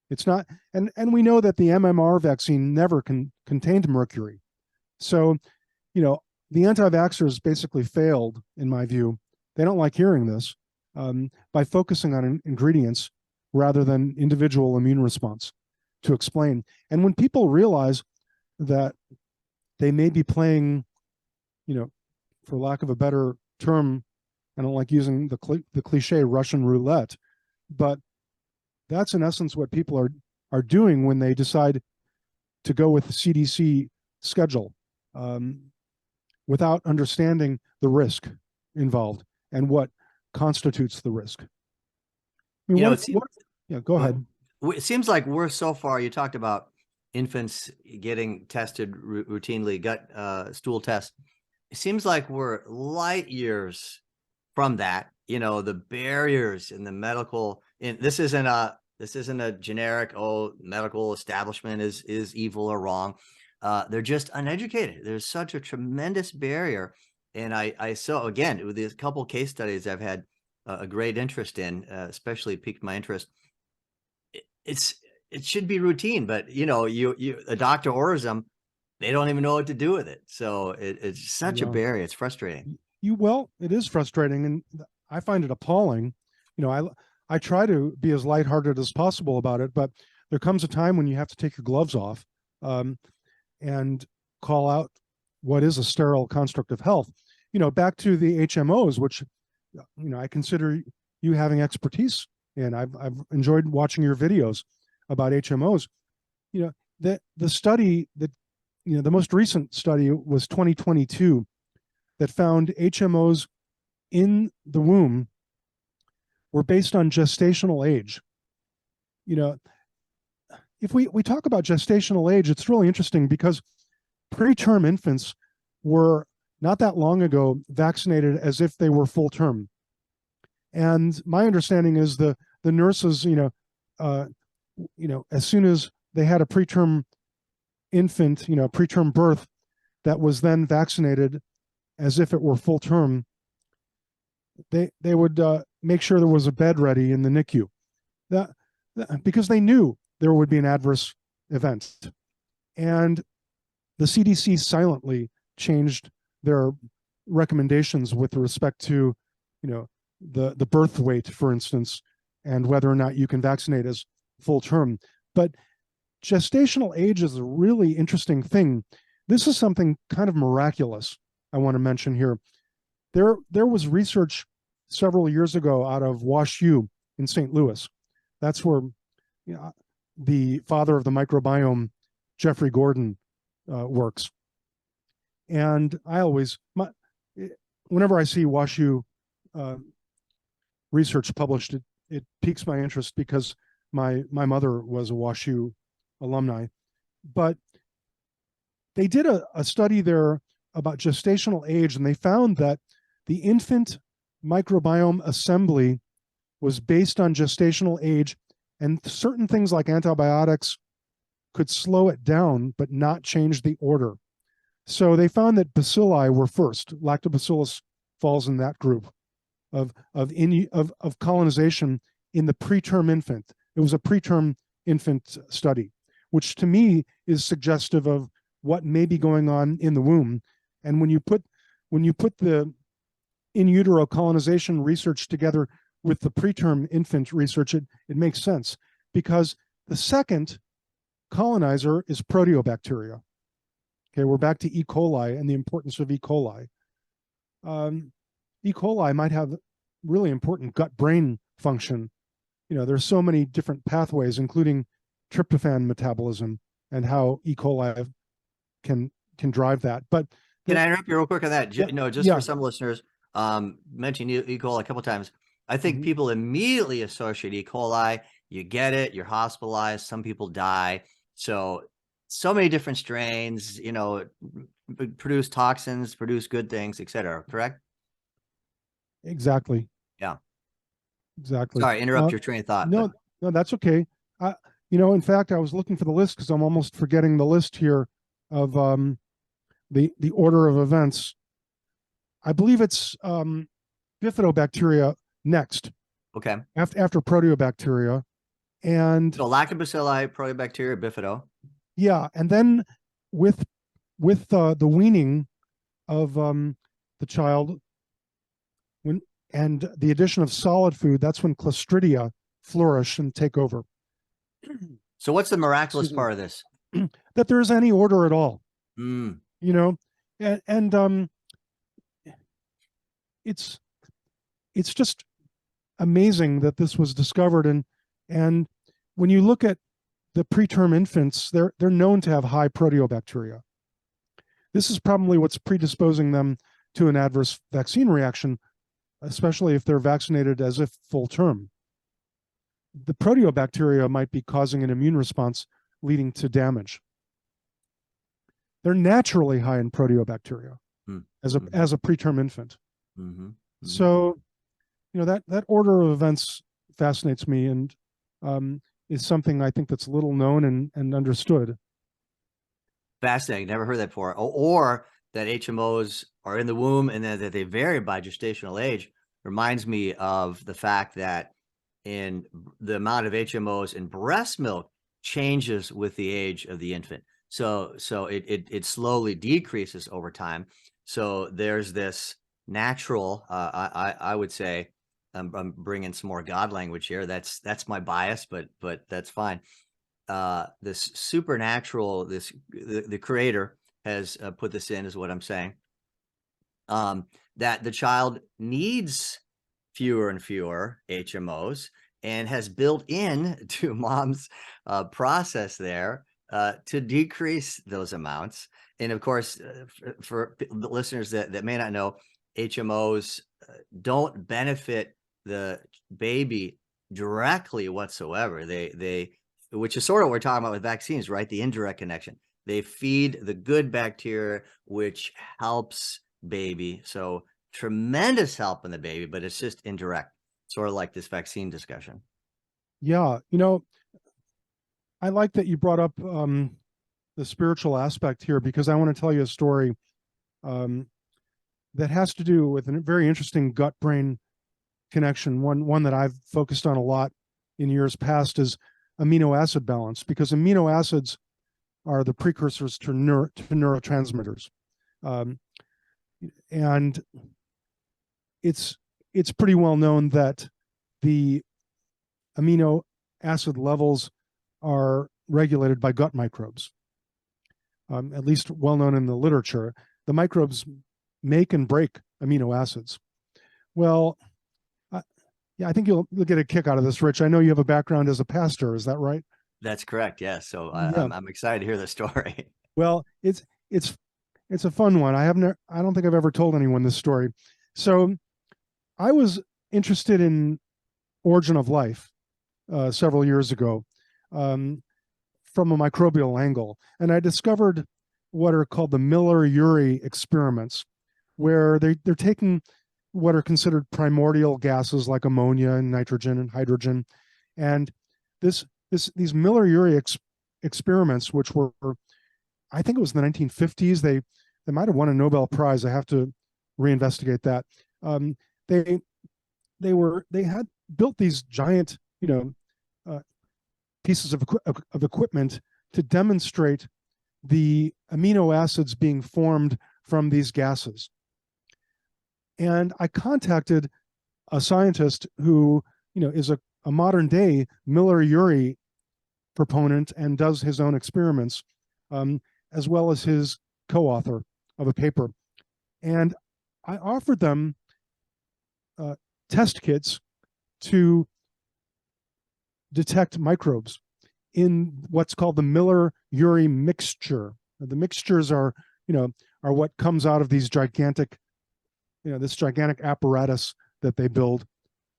It's not, and we know that the MMR vaccine never contained mercury. So, the anti-vaxxers basically failed, in my view. They don't like hearing this, by focusing on ingredients rather than individual immune response to explain. And when people realize that they may be playing, for lack of a better term, I don't like using the cliche Russian roulette, but that's in essence what people are doing when they decide to go with the CDC schedule without understanding the risk involved and what constitutes the risk. I mean, You know, it seems, yeah, go ahead. it seems like we're so far, you talked about infants getting tested routinely, gut stool tests. It seems like we're light years from that. You know, the barriers in the medical, this isn't a generic, oh, medical establishment is evil or wrong. They're just uneducated. There's such a tremendous barrier. And I saw, again, with these couple case studies I've had a great interest in, especially piqued my interest. It should be routine, but you know, a doctor orders them, they don't even know what to do with it. So it's such a barrier. It's frustrating. Well, it is frustrating, and I find it appalling. You know, I try to be as lighthearted as possible about it, but there comes a time when you have to take your gloves off and call out what is a sterile construct of health. You know, back to the HMOs, which, you know, I consider you having expertise in. I've enjoyed watching your videos about HMOs. You know, the study that, you know, the most recent study was 2022 that found HMOs in the womb were based on gestational age. You know, if we talk about gestational age, it's really interesting because preterm infants were not that long ago vaccinated as if they were full term. And my understanding is the nurses, you know, as soon as they had a preterm infant, you know, preterm birth that was then vaccinated as if it were full term, they would make sure there was a bed ready in the NICU, that because they knew there would be an adverse event. And the CDC silently changed their recommendations with respect to, you know, the birth weight, for instance, and whether or not you can vaccinate as full term. But gestational age is a really interesting thing. This is something kind of miraculous I want to mention here. There was research several years ago out of WashU in St. Louis. That's where, you know, the father of the microbiome, Jeffrey Gordon, works. And I always, whenever I see WashU research published, it piques my interest because my mother was a WashU alumni. But they did a study there about gestational age, and they found that the infant microbiome assembly was based on gestational age, and certain things like antibiotics could slow it down but not change the order. So they found that bacilli were first. Lactobacillus falls in that group of colonization in the preterm infant. It was a preterm infant study, which to me is suggestive of what may be going on in the womb. And when you put the in utero colonization research together with the preterm infant research, it makes sense, because the second colonizer is proteobacteria. Okay, we're back to E. coli and the importance of E. coli. E. coli might have really important gut-brain function. You know, there's so many different pathways, including tryptophan metabolism and how E. coli can drive that. But can I interrupt you real quick on that? Yeah, No, just for some listeners, mentioned E. coli a couple of times. I think people immediately associate E. coli. You get it, you're hospitalized. Some people die. So many different strains, you know, produce toxins, produce good things, etc. Correct? Exactly. Yeah. Exactly. Sorry, interrupt your train of thought. No, no, that's okay. You know, in fact, I was looking for the list because I'm almost forgetting the list here of the order of events. I believe it's bifidobacteria next. Okay. After proteobacteria, and so lactobacilli, proteobacteria, bifido. Yeah, and then with the weaning of the child, and the addition of solid food, that's when Clostridia flourish and take over. So what's the miraculous part of this? That there is any order at all. You know, and it's just amazing that this was discovered. And when you look at the preterm infants, they're known to have high proteobacteria. This is probably what's predisposing them to an adverse vaccine reaction, especially if they're vaccinated as if full term. The proteobacteria might be causing an immune response leading to damage. They're naturally high in proteobacteria as a preterm infant. So, that order of events fascinates me, and is something I think that's little known and understood. Fascinating. Never heard that before. Or that HMOs are in the womb and then that they vary by gestational age. Reminds me of the fact that in the amount of HMOs in breast milk changes with the age of the infant. So it slowly decreases over time. So there's this natural, I would say, I'm bringing some more God language here. That's my bias, but that's fine. This supernatural, the creator has put this in, is what I'm saying. That the child needs fewer and fewer HMOs and has built in to mom's process there to decrease those amounts. And of course, for the listeners that may not know, HMOs don't benefit the baby directly whatsoever. They which is sort of what we're talking about with vaccines, right? The indirect connection. They feed the good bacteria, which helps baby. So tremendous help in the baby, but it's just indirect, sort of like this vaccine discussion. Yeah. I like that you brought up the spiritual aspect here, because I want to tell you a story that has to do with a very interesting gut-brain connection. One that I've focused on a lot in years past is amino acid balance, because amino acids are the precursors to neurotransmitters. And it's pretty well known that the amino acid levels are regulated by gut microbes, at least well known in the literature. The microbes make and break amino acids. Well, yeah, I think you'll get a kick out of this, Rich. I know you have a background as a pastor. Is that right? That's correct. Yes. So Yeah. I'm excited to hear the story. Well, it's a fun one. I don't think I've ever told anyone this story. So I was interested in origin of life several years ago from a microbial angle, and I discovered what are called the Miller-Urey experiments, where they're taking what are considered primordial gases like ammonia and nitrogen and hydrogen, and these Miller-Urey experiments, which were, I think it was in the 1950s, they might have won a Nobel Prize. I have to reinvestigate that. They had built these giant, pieces of equipment to demonstrate the amino acids being formed from these gases. And I contacted a scientist who, is a modern day Miller-Urey proponent and does his own experiments, as well as his co-author of a paper. And I offered them test kits to detect microbes in what's called the Miller-Urey mixture. The mixtures are what comes out of these gigantic, this gigantic apparatus that they build.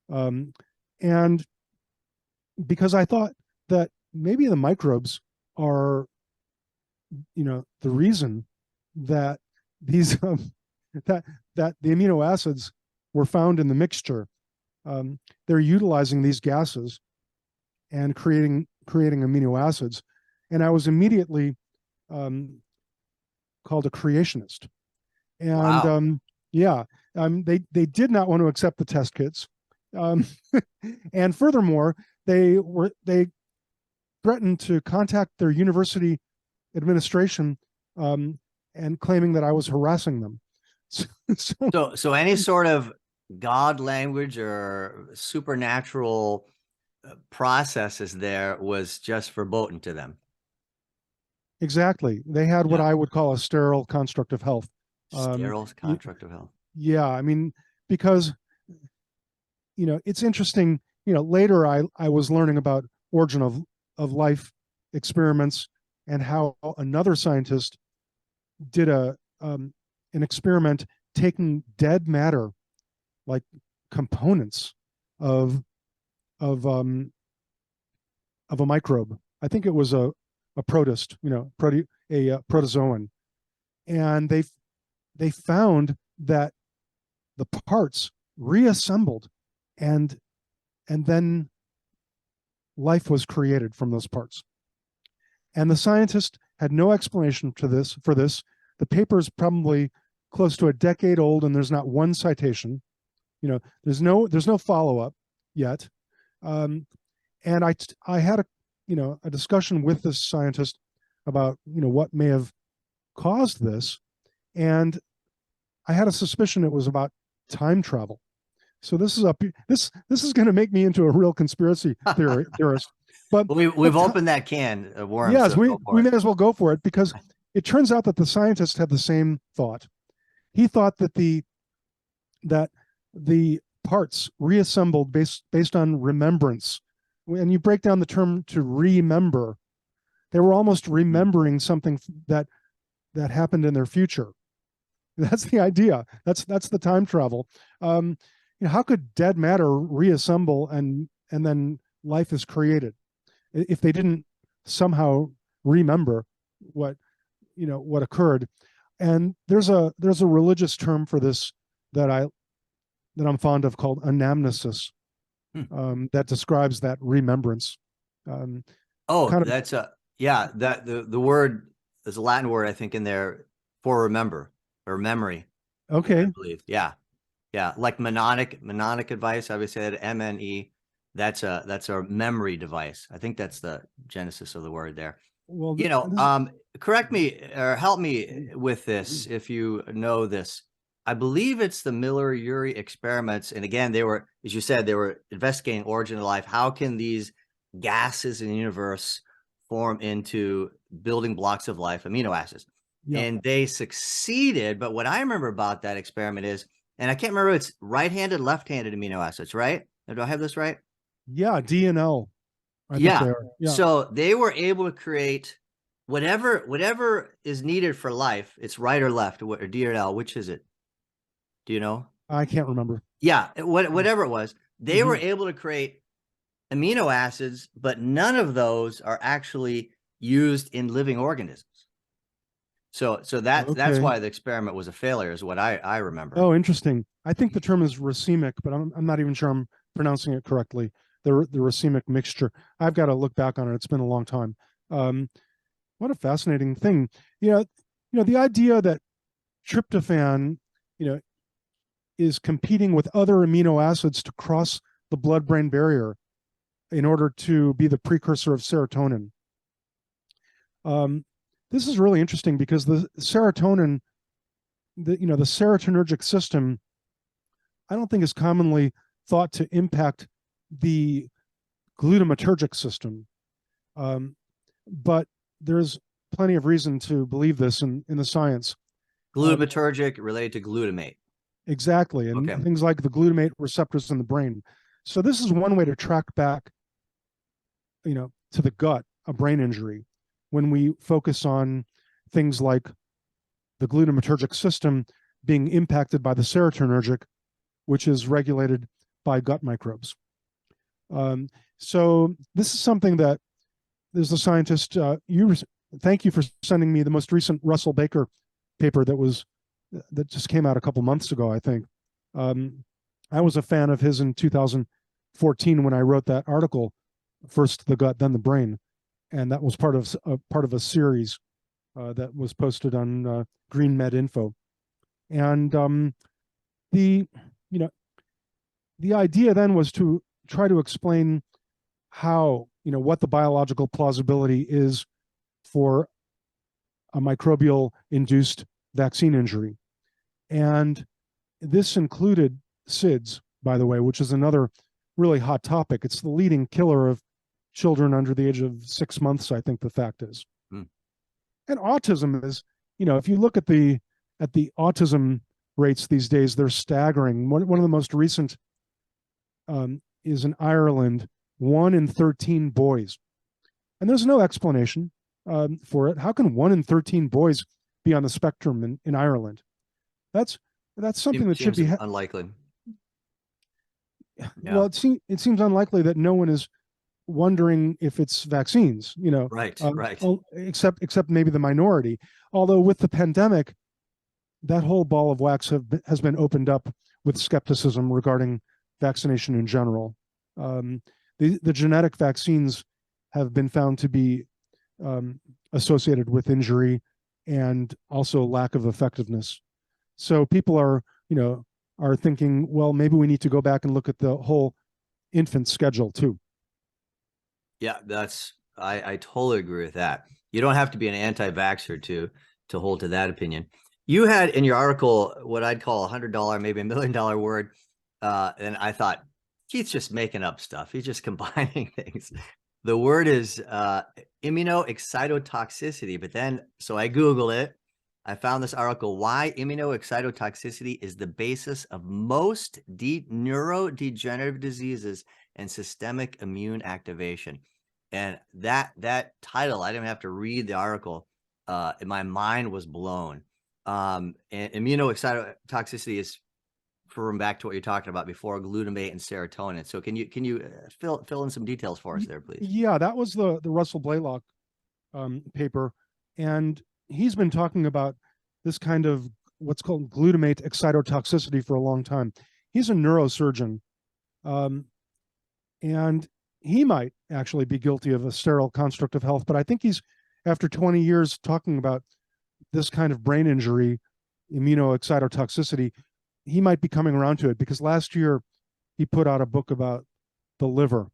And because I thought that maybe the microbes are, the reason that these that the amino acids were found in the mixture. They're utilizing these gases and creating amino acids. And I was immediately called a creationist. And wow. They did not want to accept the test kits. And furthermore, they threatened to contact their university administration and claiming that I was harassing them. So any sort of God language or supernatural processes there was just verboten to them. Exactly. They had what I would call a sterile construct of health. Sterile construct of health. Yeah, I mean, because it's interesting. Later I was learning about origin of life experiments and how another scientist did an experiment taking dead matter, like components of of um, of a microbe. I think it was a protist, a protozoan, and they found that the parts reassembled, and then life was created from those parts. And the scientist had no explanation to this for this. The paper is probably close to a decade old, and there's not one citation. There's no follow up yet. And I had a discussion with this scientist about what may have caused this, and I had a suspicion it was about time travel. So this is going to make me into a real conspiracy theorist. But well, we've opened that can of worms. Yes, so we may as well go for it, because it turns out that the scientist had the same thought. He thought that the parts reassembled based on remembrance. When you break down the term to remember, they were almost remembering something that happened in their future. That's the idea. That's the time travel. How could dead matter reassemble and then life is created if they didn't somehow remember what occurred? And there's a religious term for this that I'm fond of, called anamnesis, that describes that remembrance. That's that the word is a Latin word, I think, in there for remember or memory. Okay. I believe. Yeah. Like mnemonic advice. I would say that MNE. That's a memory device. I think that's the genesis of the word there. Well, correct me or help me with this if you know this. I believe it's the Miller-Urey experiments. And again, they were, as you said, they were investigating origin of life. How can these gases in the universe form into building blocks of life, amino acids? Yeah. And they succeeded. But what I remember about that experiment is, and I can't remember if it's right-handed, left-handed amino acids, right? Do I have this right? Yeah, D and L. Yeah. So they were able to create whatever is needed for life. It's right or left, or D or L. Which is it? Do you know? I can't remember. Yeah, whatever it was, they were able to create amino acids, but none of those are actually used in living organisms. So that's why the experiment was a failure, is what I remember. Oh, interesting. I think the term is racemic, but I'm not even sure I'm pronouncing it correctly. The racemic mixture. I've got to look back on it. It's been a long time. What a fascinating thing. The idea that tryptophan, is competing with other amino acids to cross the blood-brain barrier in order to be the precursor of serotonin. This is really interesting because the serotonin, the serotonergic system, I don't think is commonly thought to impact the glutamatergic system. But there's plenty of reason to believe this in the science. Glutamatergic related to glutamate. Exactly. And things like the glutamate receptors in the brain. So this is one way to track back, to the gut, a brain injury, when we focus on things like the glutamatergic system being impacted by the serotonergic, which is regulated by gut microbes. So this is something that there's a scientist, thank you for sending me the most recent Russell Baker paper that just came out a couple months ago, I think. I was a fan of his in 2014 when I wrote that article, First the Gut, Then the Brain. And that was part of a series that was posted on Green Med Info. And the idea then was to try to explain how, what the biological plausibility is for a microbial induced vaccine injury. And this included SIDS, by the way, which is another really hot topic. It's the leading killer of children under the age of 6 months, I think the fact is. And autism is, if you look at the autism rates these days, they're staggering. One of the most recent is in Ireland. 1 in 13 boys And there's no explanation for it. How can 1 in 13 boys be on the spectrum in Ireland? That's something that should Seems be unlikely. Yeah. well, it seems unlikely that no one is wondering if it's vaccines, Right. Right. except maybe the minority. Although with the pandemic, that whole ball of wax has been opened up with skepticism regarding vaccination in general. The genetic vaccines have been found to be associated with injury and also lack of effectiveness. So people are thinking, well, maybe we need to go back and look at the whole infant schedule too. Yeah, I totally agree with that. You don't have to be an anti-vaxxer to hold to that opinion. You had in your article what I'd call $100, maybe $1 million word, and I thought Keith's just making up stuff. He's just combining things. The word is immunoexcitotoxicity. But then, so I Googled it. I found this article, why immunoexcitotoxicity is the basis of most neurodegenerative diseases and systemic immune activation. And that title, I didn't have to read the article. My mind was blown. And immunoexcitotoxicity is, from back to what you're talking about before, glutamate and serotonin. So can you fill in some details for us there, please? Yeah, that was the Russell Blaylock paper, and he's been talking about this kind of what's called glutamate excitotoxicity for a long time. He's a neurosurgeon, and he might actually be guilty of a sterile construct of health. But I think he's, after 20 years talking about this kind of brain injury, immunoexcitotoxicity, he might be coming around to it, because last year he put out a book about the liver.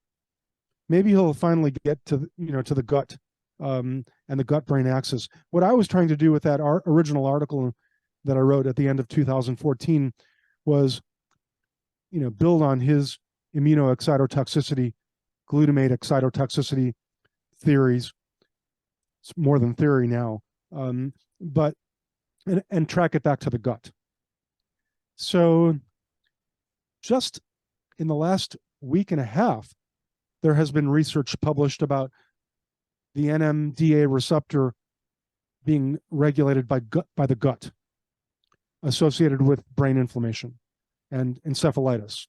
Maybe he'll finally get to the gut and the gut-brain axis. What I was trying to do with that original article that I wrote at the end of 2014 was, build on his immunoexcitotoxicity, glutamate excitotoxicity theories. It's more than theory now, but and track it back to the gut. So just in the last week and a half, there has been research published about the NMDA receptor being regulated by the gut, associated with brain inflammation and encephalitis.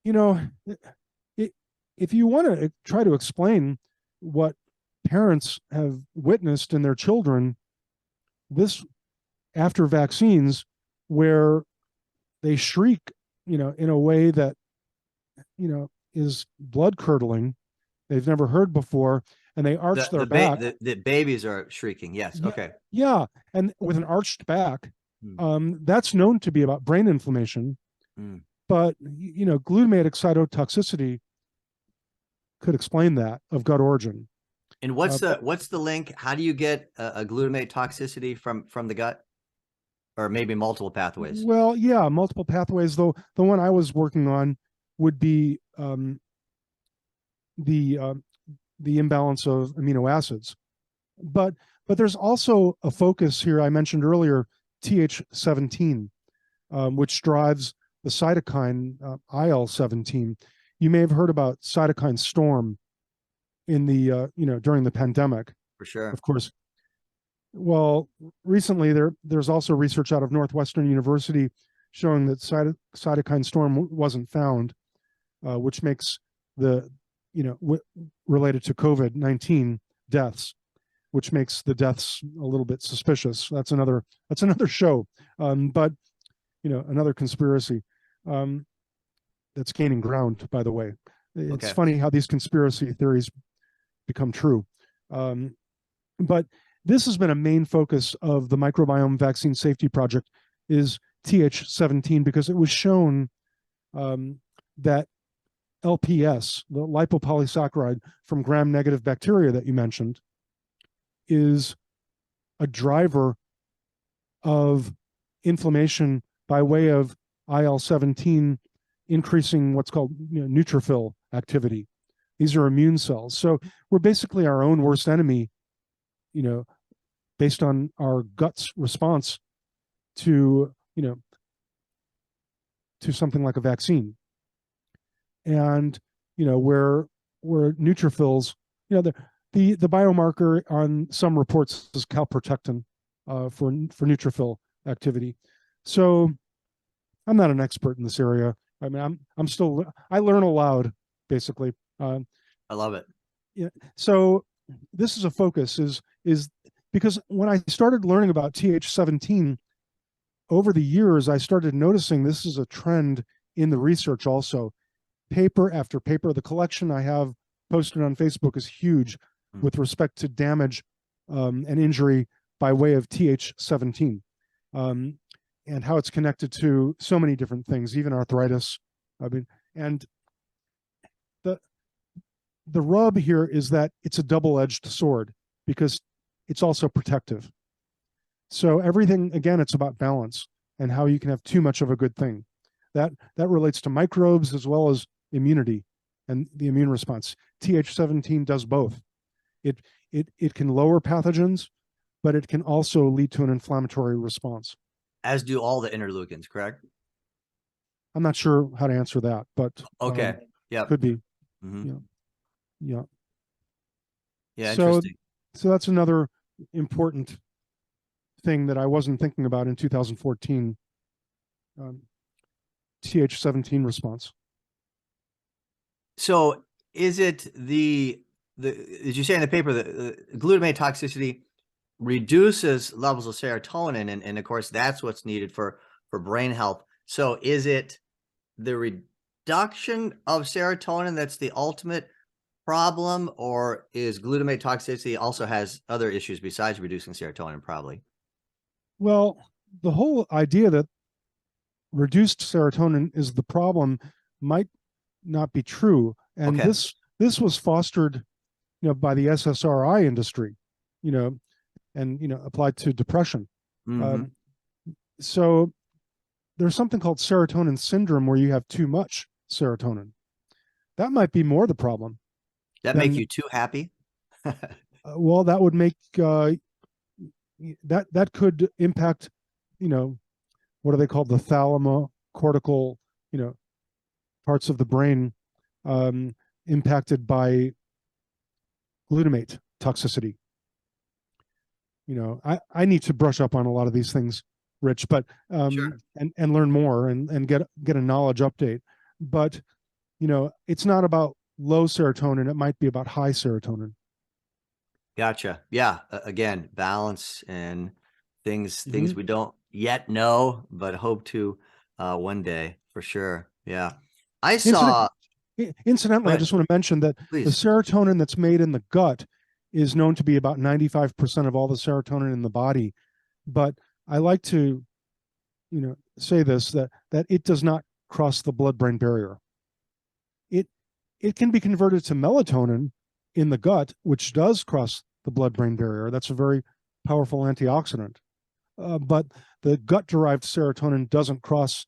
If you want to try to explain what parents have witnessed in their children, this after vaccines, where they shriek, in a way that, is blood curdling, they've never heard before, and they arch their back. The babies are shrieking. Yes. Yeah, okay. Yeah, and with an arched back, Hmm. that's known to be about brain inflammation. But glutamate excitotoxicity could explain that, of gut origin. And what's the link? How do you get a glutamate toxicity from the gut, or maybe multiple pathways? Well, yeah, multiple pathways. Though the one I was working on would be the imbalance of amino acids, but there's also a focus here. I mentioned earlier Th17, which drives the cytokine IL-17. You may have heard about cytokine storm in the during the pandemic. For sure. Of course. Well, recently there's also research out of Northwestern University showing that cytokine storm wasn't found, which makes the related to COVID-19 deaths, which makes the deaths a little bit suspicious. That's another show, but another conspiracy that's gaining ground. By the way, it's funny how these conspiracy theories become true. But this has been a main focus of the Microbiome Vaccine Safety Project, is Th17, because it was shown that LPS, the lipopolysaccharide from gram-negative bacteria that you mentioned, is a driver of inflammation by way of IL-17 increasing what's called neutrophil activity. These are immune cells. So we're basically our own worst enemy, based on our gut's response to something like a vaccine. And where neutrophils the biomarker on some reports is calprotectin for neutrophil activity. So I'm not an expert in this area. I mean, I learn aloud basically. I love it. Yeah. So this is a focus is because when I started learning about Th17 over the years, I started noticing this is a trend in the research also. Paper after paper, the collection I have posted on Facebook is huge with respect to damage and injury by way of Th17 and how it's connected to so many different things, even arthritis. I mean, and the rub here is that it's a double-edged sword because it's also protective. So everything, again, it's about balance and how you can have too much of a good thing. That relates to microbes as well as immunity and the immune response. Th17 does both. It can lower pathogens, but it can also lead to an inflammatory response. As do all the interleukins, correct? I'm not sure how to answer that, but okay, could be. Mm-hmm. Yeah. Interesting. So that's another important thing that I wasn't thinking about in 2014. Th17 response. So is it as you say in the paper, the glutamate toxicity reduces levels of serotonin, and of course that's what's needed for brain health. So is it the reduction of serotonin that's the ultimate problem, or is glutamate toxicity also has other issues besides reducing serotonin? Probably. Well, the whole idea that reduced serotonin is the problem might not be true, and okay. this was fostered, by the SSRI industry, and applied to depression. Mm-hmm. So there's something called serotonin syndrome where you have too much serotonin. That might be more the problem. That make you too happy? Well, that would make that could impact, what are they called? The thalamocortical, parts of the brain impacted by glutamate toxicity. I need to brush up on a lot of these things, Rich, but sure. and learn more and get a knowledge update. But it's not about low serotonin; it might be about high serotonin. Gotcha. Yeah. Again, balance and things we don't yet know, but hope to one day for sure. Yeah. I saw. Incidentally, I just want to mention that the serotonin that's made in the gut is known to be about 95% of all the serotonin in the body. But I like to, say this, that it does not cross the blood-brain barrier. It can be converted to melatonin in the gut, which does cross the blood-brain barrier. That's a very powerful antioxidant. But the gut-derived serotonin doesn't cross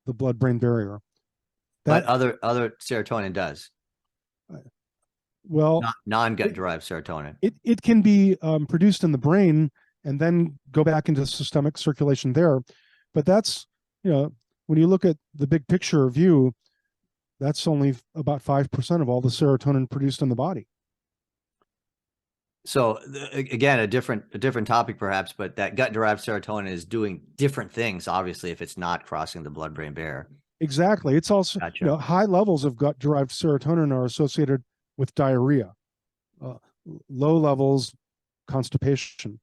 the blood-brain barrier. But other serotonin does. Well, non-gut derived serotonin. It can be produced in the brain and then go back into systemic circulation there. But that's, when you look at the big picture view, that's only about 5% of all the serotonin produced in the body. So again, a different topic perhaps, but that gut derived serotonin is doing different things, obviously, if it's not crossing the blood-brain barrier. Exactly. It's also, gotcha. High levels of gut derived serotonin are associated with diarrhea, low levels, constipation.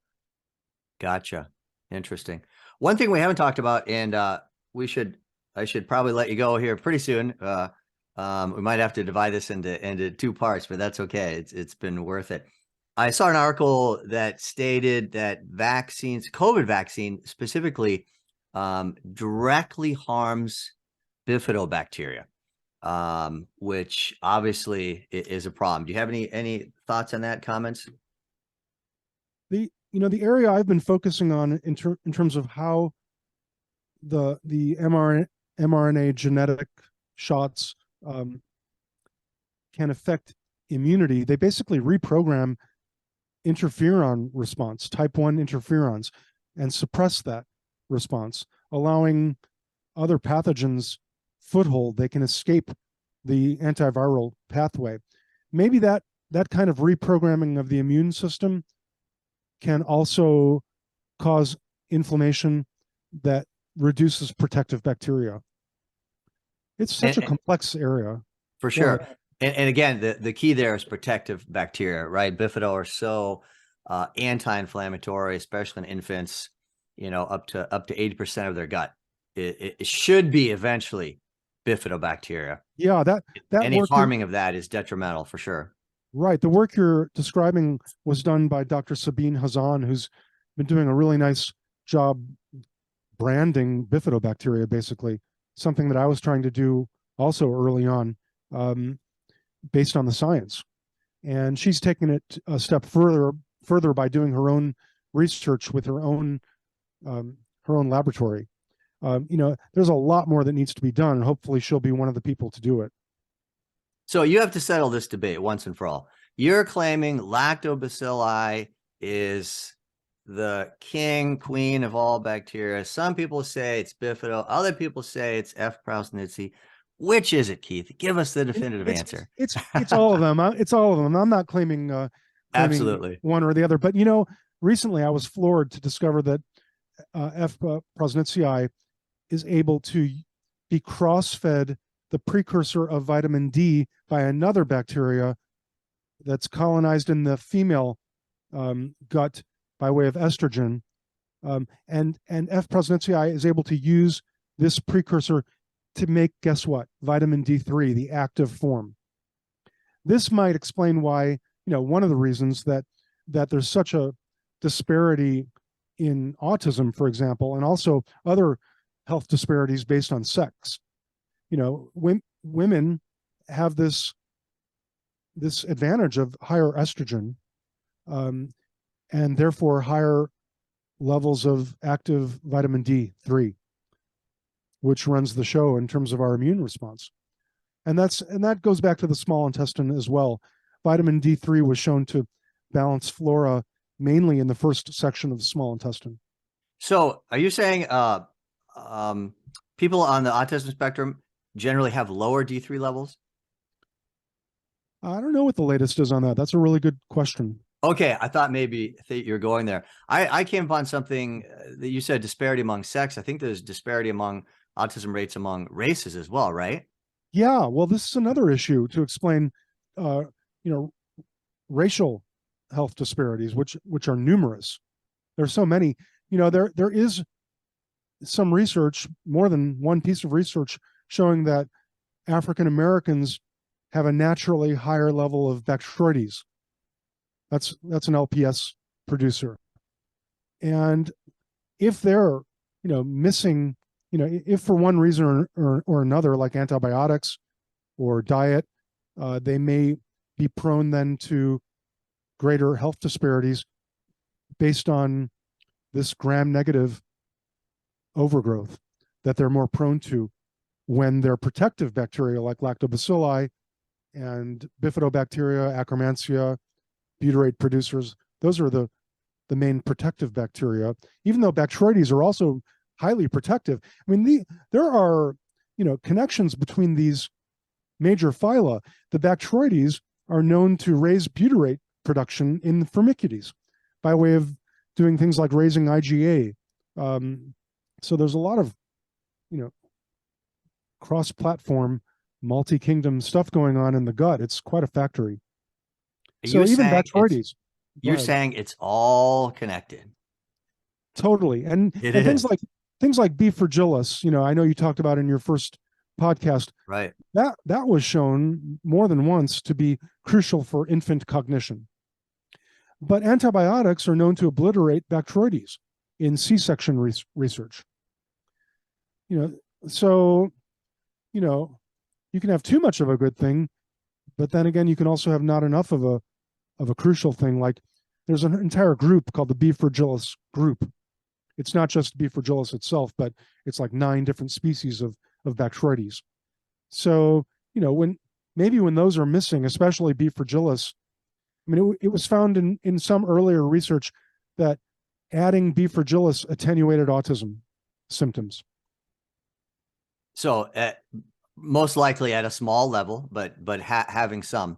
Gotcha. Interesting. One thing we haven't talked about, and I should probably let you go here pretty soon. We might have to divide this into two parts, but that's okay. It's been worth it. I saw an article that stated that COVID vaccine specifically, directly harms bifidobacteria, which obviously is a problem. Do you have any thoughts on that? Comments? The area I've been focusing on in terms of how the mRNA genetic shots can affect immunity. They basically reprogram interferon response, type 1 interferons, and suppress that response, allowing other pathogens foothold. They can escape the antiviral pathway. Maybe that that kind of reprogramming of the immune system can also cause inflammation that reduces protective bacteria. It's such a And complex area. for Go ahead. sure. And again, the key there is protective bacteria, right? Bifido are so anti-inflammatory, especially in infants, up to 80% of their gut. It should be eventually bifidobacteria. Yeah, that Any work is harming of that is detrimental for sure. right. The work you're describing was done by Dr. Sabine Hazan, who's been doing a really nice job branding bifidobacteria, basically, something that I was trying to do also early on, um, based on the science. And she's taken it a step further by doing her own research with her own laboratory. There's a lot more that needs to be done, and hopefully she'll be one of the people to do it. So you have to settle this debate once and for all. You're claiming lactobacilli is the king, queen of all bacteria. Some people say it's bifido. Other people say it's F. prausnitzii. Which is it, Keith? Give us the definitive answer. It's all of them. It's all of them. I'm not claiming Absolutely. one or the other, but recently I was floored to discover that F. prausnitzii is able to be cross-fed the precursor of vitamin D by another bacteria that's colonized in the female gut by way of estrogen. And F. prausnitzii is able to use this precursor to make, guess what? Vitamin D3, the active form. This might explain why, one of the reasons that there's such a disparity in autism, for example, and also other health disparities based on sex. Women have this advantage of higher estrogen, and therefore higher levels of active vitamin D3, which runs the show in terms of our immune response. And that goes back to the small intestine as well. Vitamin D3 was shown to balance flora mainly in the first section of the small intestine. So are you saying people on the autism spectrum generally have lower D3 levels? I don't know what the latest is on that. That's a really good question. Okay, I thought maybe you're going there. I came upon something that you said disparity among sex. I think there's disparity among autism rates among races as well, right? Yeah, well, this is another issue to explain, uh, you know, racial health disparities, which are numerous. There's so many. There is some research, more than one piece of research, showing that African Americans have a naturally higher level of Bacteroides. That's an LPS producer, and if they're missing, if for one reason or another, like antibiotics or diet, they may be prone then to greater health disparities based on this gram-negative overgrowth that they're more prone to when their protective bacteria like lactobacilli and bifidobacteria, Akkermansia, butyrate producers, those are the main protective bacteria, even though Bacteroides are also highly protective. I mean, there are connections between these major phyla. The Bacteroides are known to raise butyrate production in the Firmicutes by way of doing things like raising IgA. So there's a lot of cross-platform, multi-kingdom stuff going on in the gut. It's quite a factory. So even Bacteroides. You're saying it's all connected. Totally. And things like B. fragilis, I know you talked about in your first podcast. Right. That was shown more than once to be crucial for infant cognition. But antibiotics are known to obliterate Bacteroides in C-section research. So you can have too much of a good thing, but then again, you can also have not enough of a crucial thing. Like there's an entire group called the B. fragilis group. It's not just B. fragilis itself, but it's like 9 different species of Bacteroides. So, when those are missing, especially B. fragilis, I mean, it was found in some earlier research that adding B. fragilis attenuated autism symptoms. So most likely at a small level, but having some.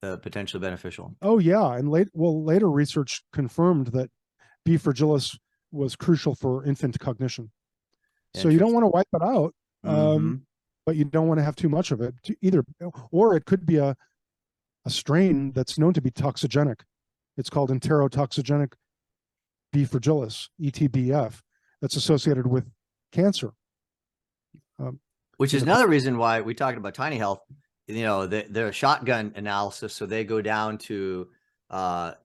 potentially beneficial. Oh yeah, and later research confirmed that B. fragilis was crucial for infant cognition. So you don't want Interesting. to wipe it out, Mm-hmm. but you don't want to have too much of it either. Or it could be a strain that's known to be toxigenic. It's called enterotoxigenic B. fragilis, ETBF, that's associated with cancer. Which In is the another reason why we talked about tiny health. You know, they're a shotgun analysis, so they go down to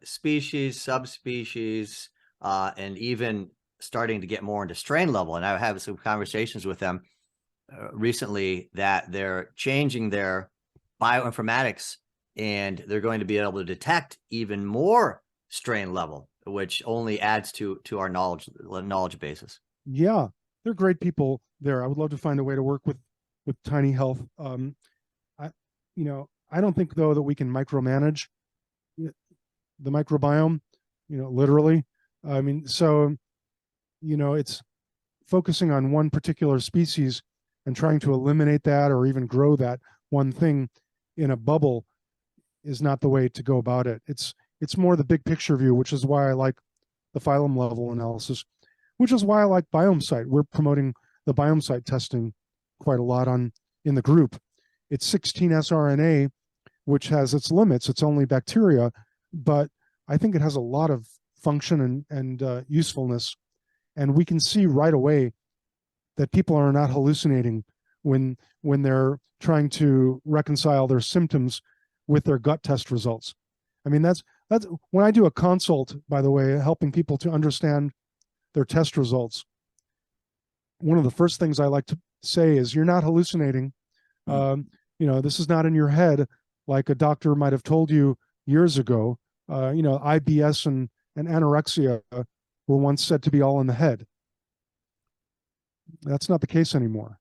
species, subspecies, and even starting to get more into strain level. And I have some conversations with them recently that they're changing their bioinformatics, and they're going to be able to detect even more strain level, which only adds to our knowledge basis. Yeah, they're great people there. I would love to find a way to work with tiny health. I, I don't think though that we can micromanage the microbiome, literally. I mean, so, it's focusing on one particular species and trying to eliminate that or even grow that one thing in a bubble is not the way to go about it. It's more the big picture view, which is why I like the phylum level analysis, which is why I like BiomeSite. We're promoting the BiomeSite testing quite a lot in the group. It's 16 sRNA, which has its limits. It's only bacteria, but I think it has a lot of function and usefulness. And we can see right away that people are not hallucinating when they're trying to reconcile their symptoms with their gut test results. I mean, that's when I do a consult, by the way, helping people to understand their test results. One of the first things I like to say is, you're not hallucinating. This is not in your head, like a doctor might have told you years ago. IBS and anorexia were once said to be all in the head. That's not the case anymore.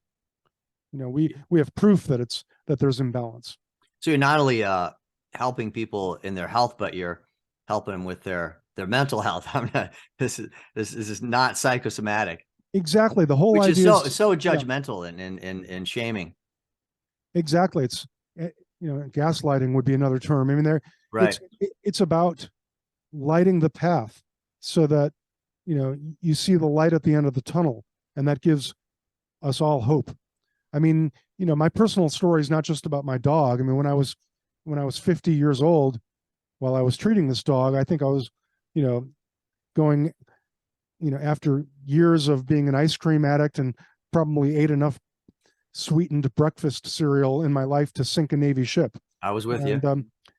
We have proof that there's imbalance. So you're not only helping people in their health, but you're helping them with their mental health. This is not psychosomatic. Exactly. The whole Which idea is so judgmental and shaming. Exactly. It's gaslighting would be another term. I mean, right. It's about lighting the path so that you see the light at the end of the tunnel, and that gives us all hope. I mean, my personal story is not just about my dog. I mean, when I was 50 years old, while I was treating this dog, I think I was, going, after years of being an ice cream addict and probably ate enough sweetened breakfast cereal in my life to sink a Navy ship. I was with you.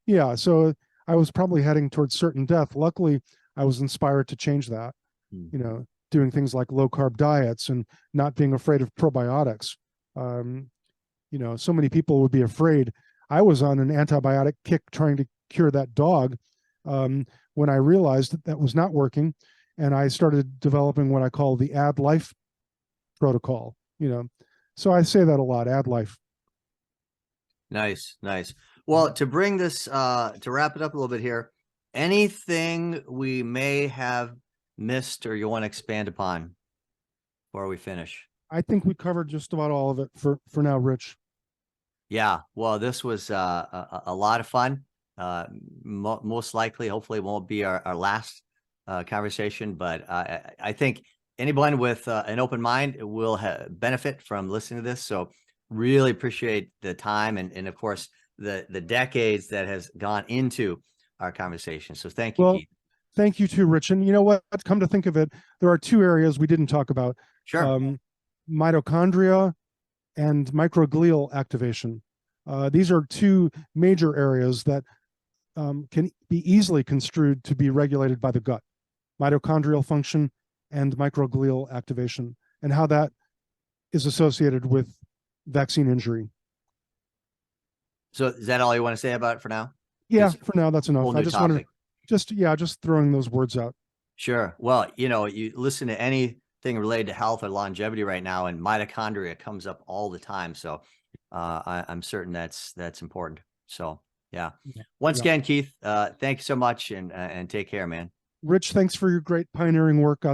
Yeah, so I was probably heading towards certain death. Luckily, I was inspired to change that, doing things like low carb diets and not being afraid of probiotics. So many people would be afraid. I was on an antibiotic kick trying to cure that dog when I realized that was not working. And I started developing what I call the Add Life protocol, So I say that a lot, Add Life. Nice. Well, to bring this, to wrap it up a little bit here, anything we may have missed or you want to expand upon before we finish? I think we covered just about all of it for now, Rich. Yeah, well, this was a lot of fun. Most likely, hopefully, won't be our last conversation, but I think anyone with an open mind will benefit from listening to this. So really appreciate the time and of course, the decades that has gone into our conversation. So thank you, Keith. Thank you too, Rich. And you know what? Come to think of it, there are two areas we didn't talk about. Sure. Mitochondria and microglial activation. These are two major areas that can be easily construed to be regulated by the gut. Mitochondrial function and microglial activation, and how that is associated with vaccine injury. So is that all you want to say about it for now? Yeah, for now, that's enough. I just wanted just throwing those words out. Sure. Well, you listen to anything related to health or longevity right now, and mitochondria comes up all the time. So I'm certain that's important. So yeah. Once again, Keith, thank you so much, and take care, man. Rich, thanks for your great pioneering work out there.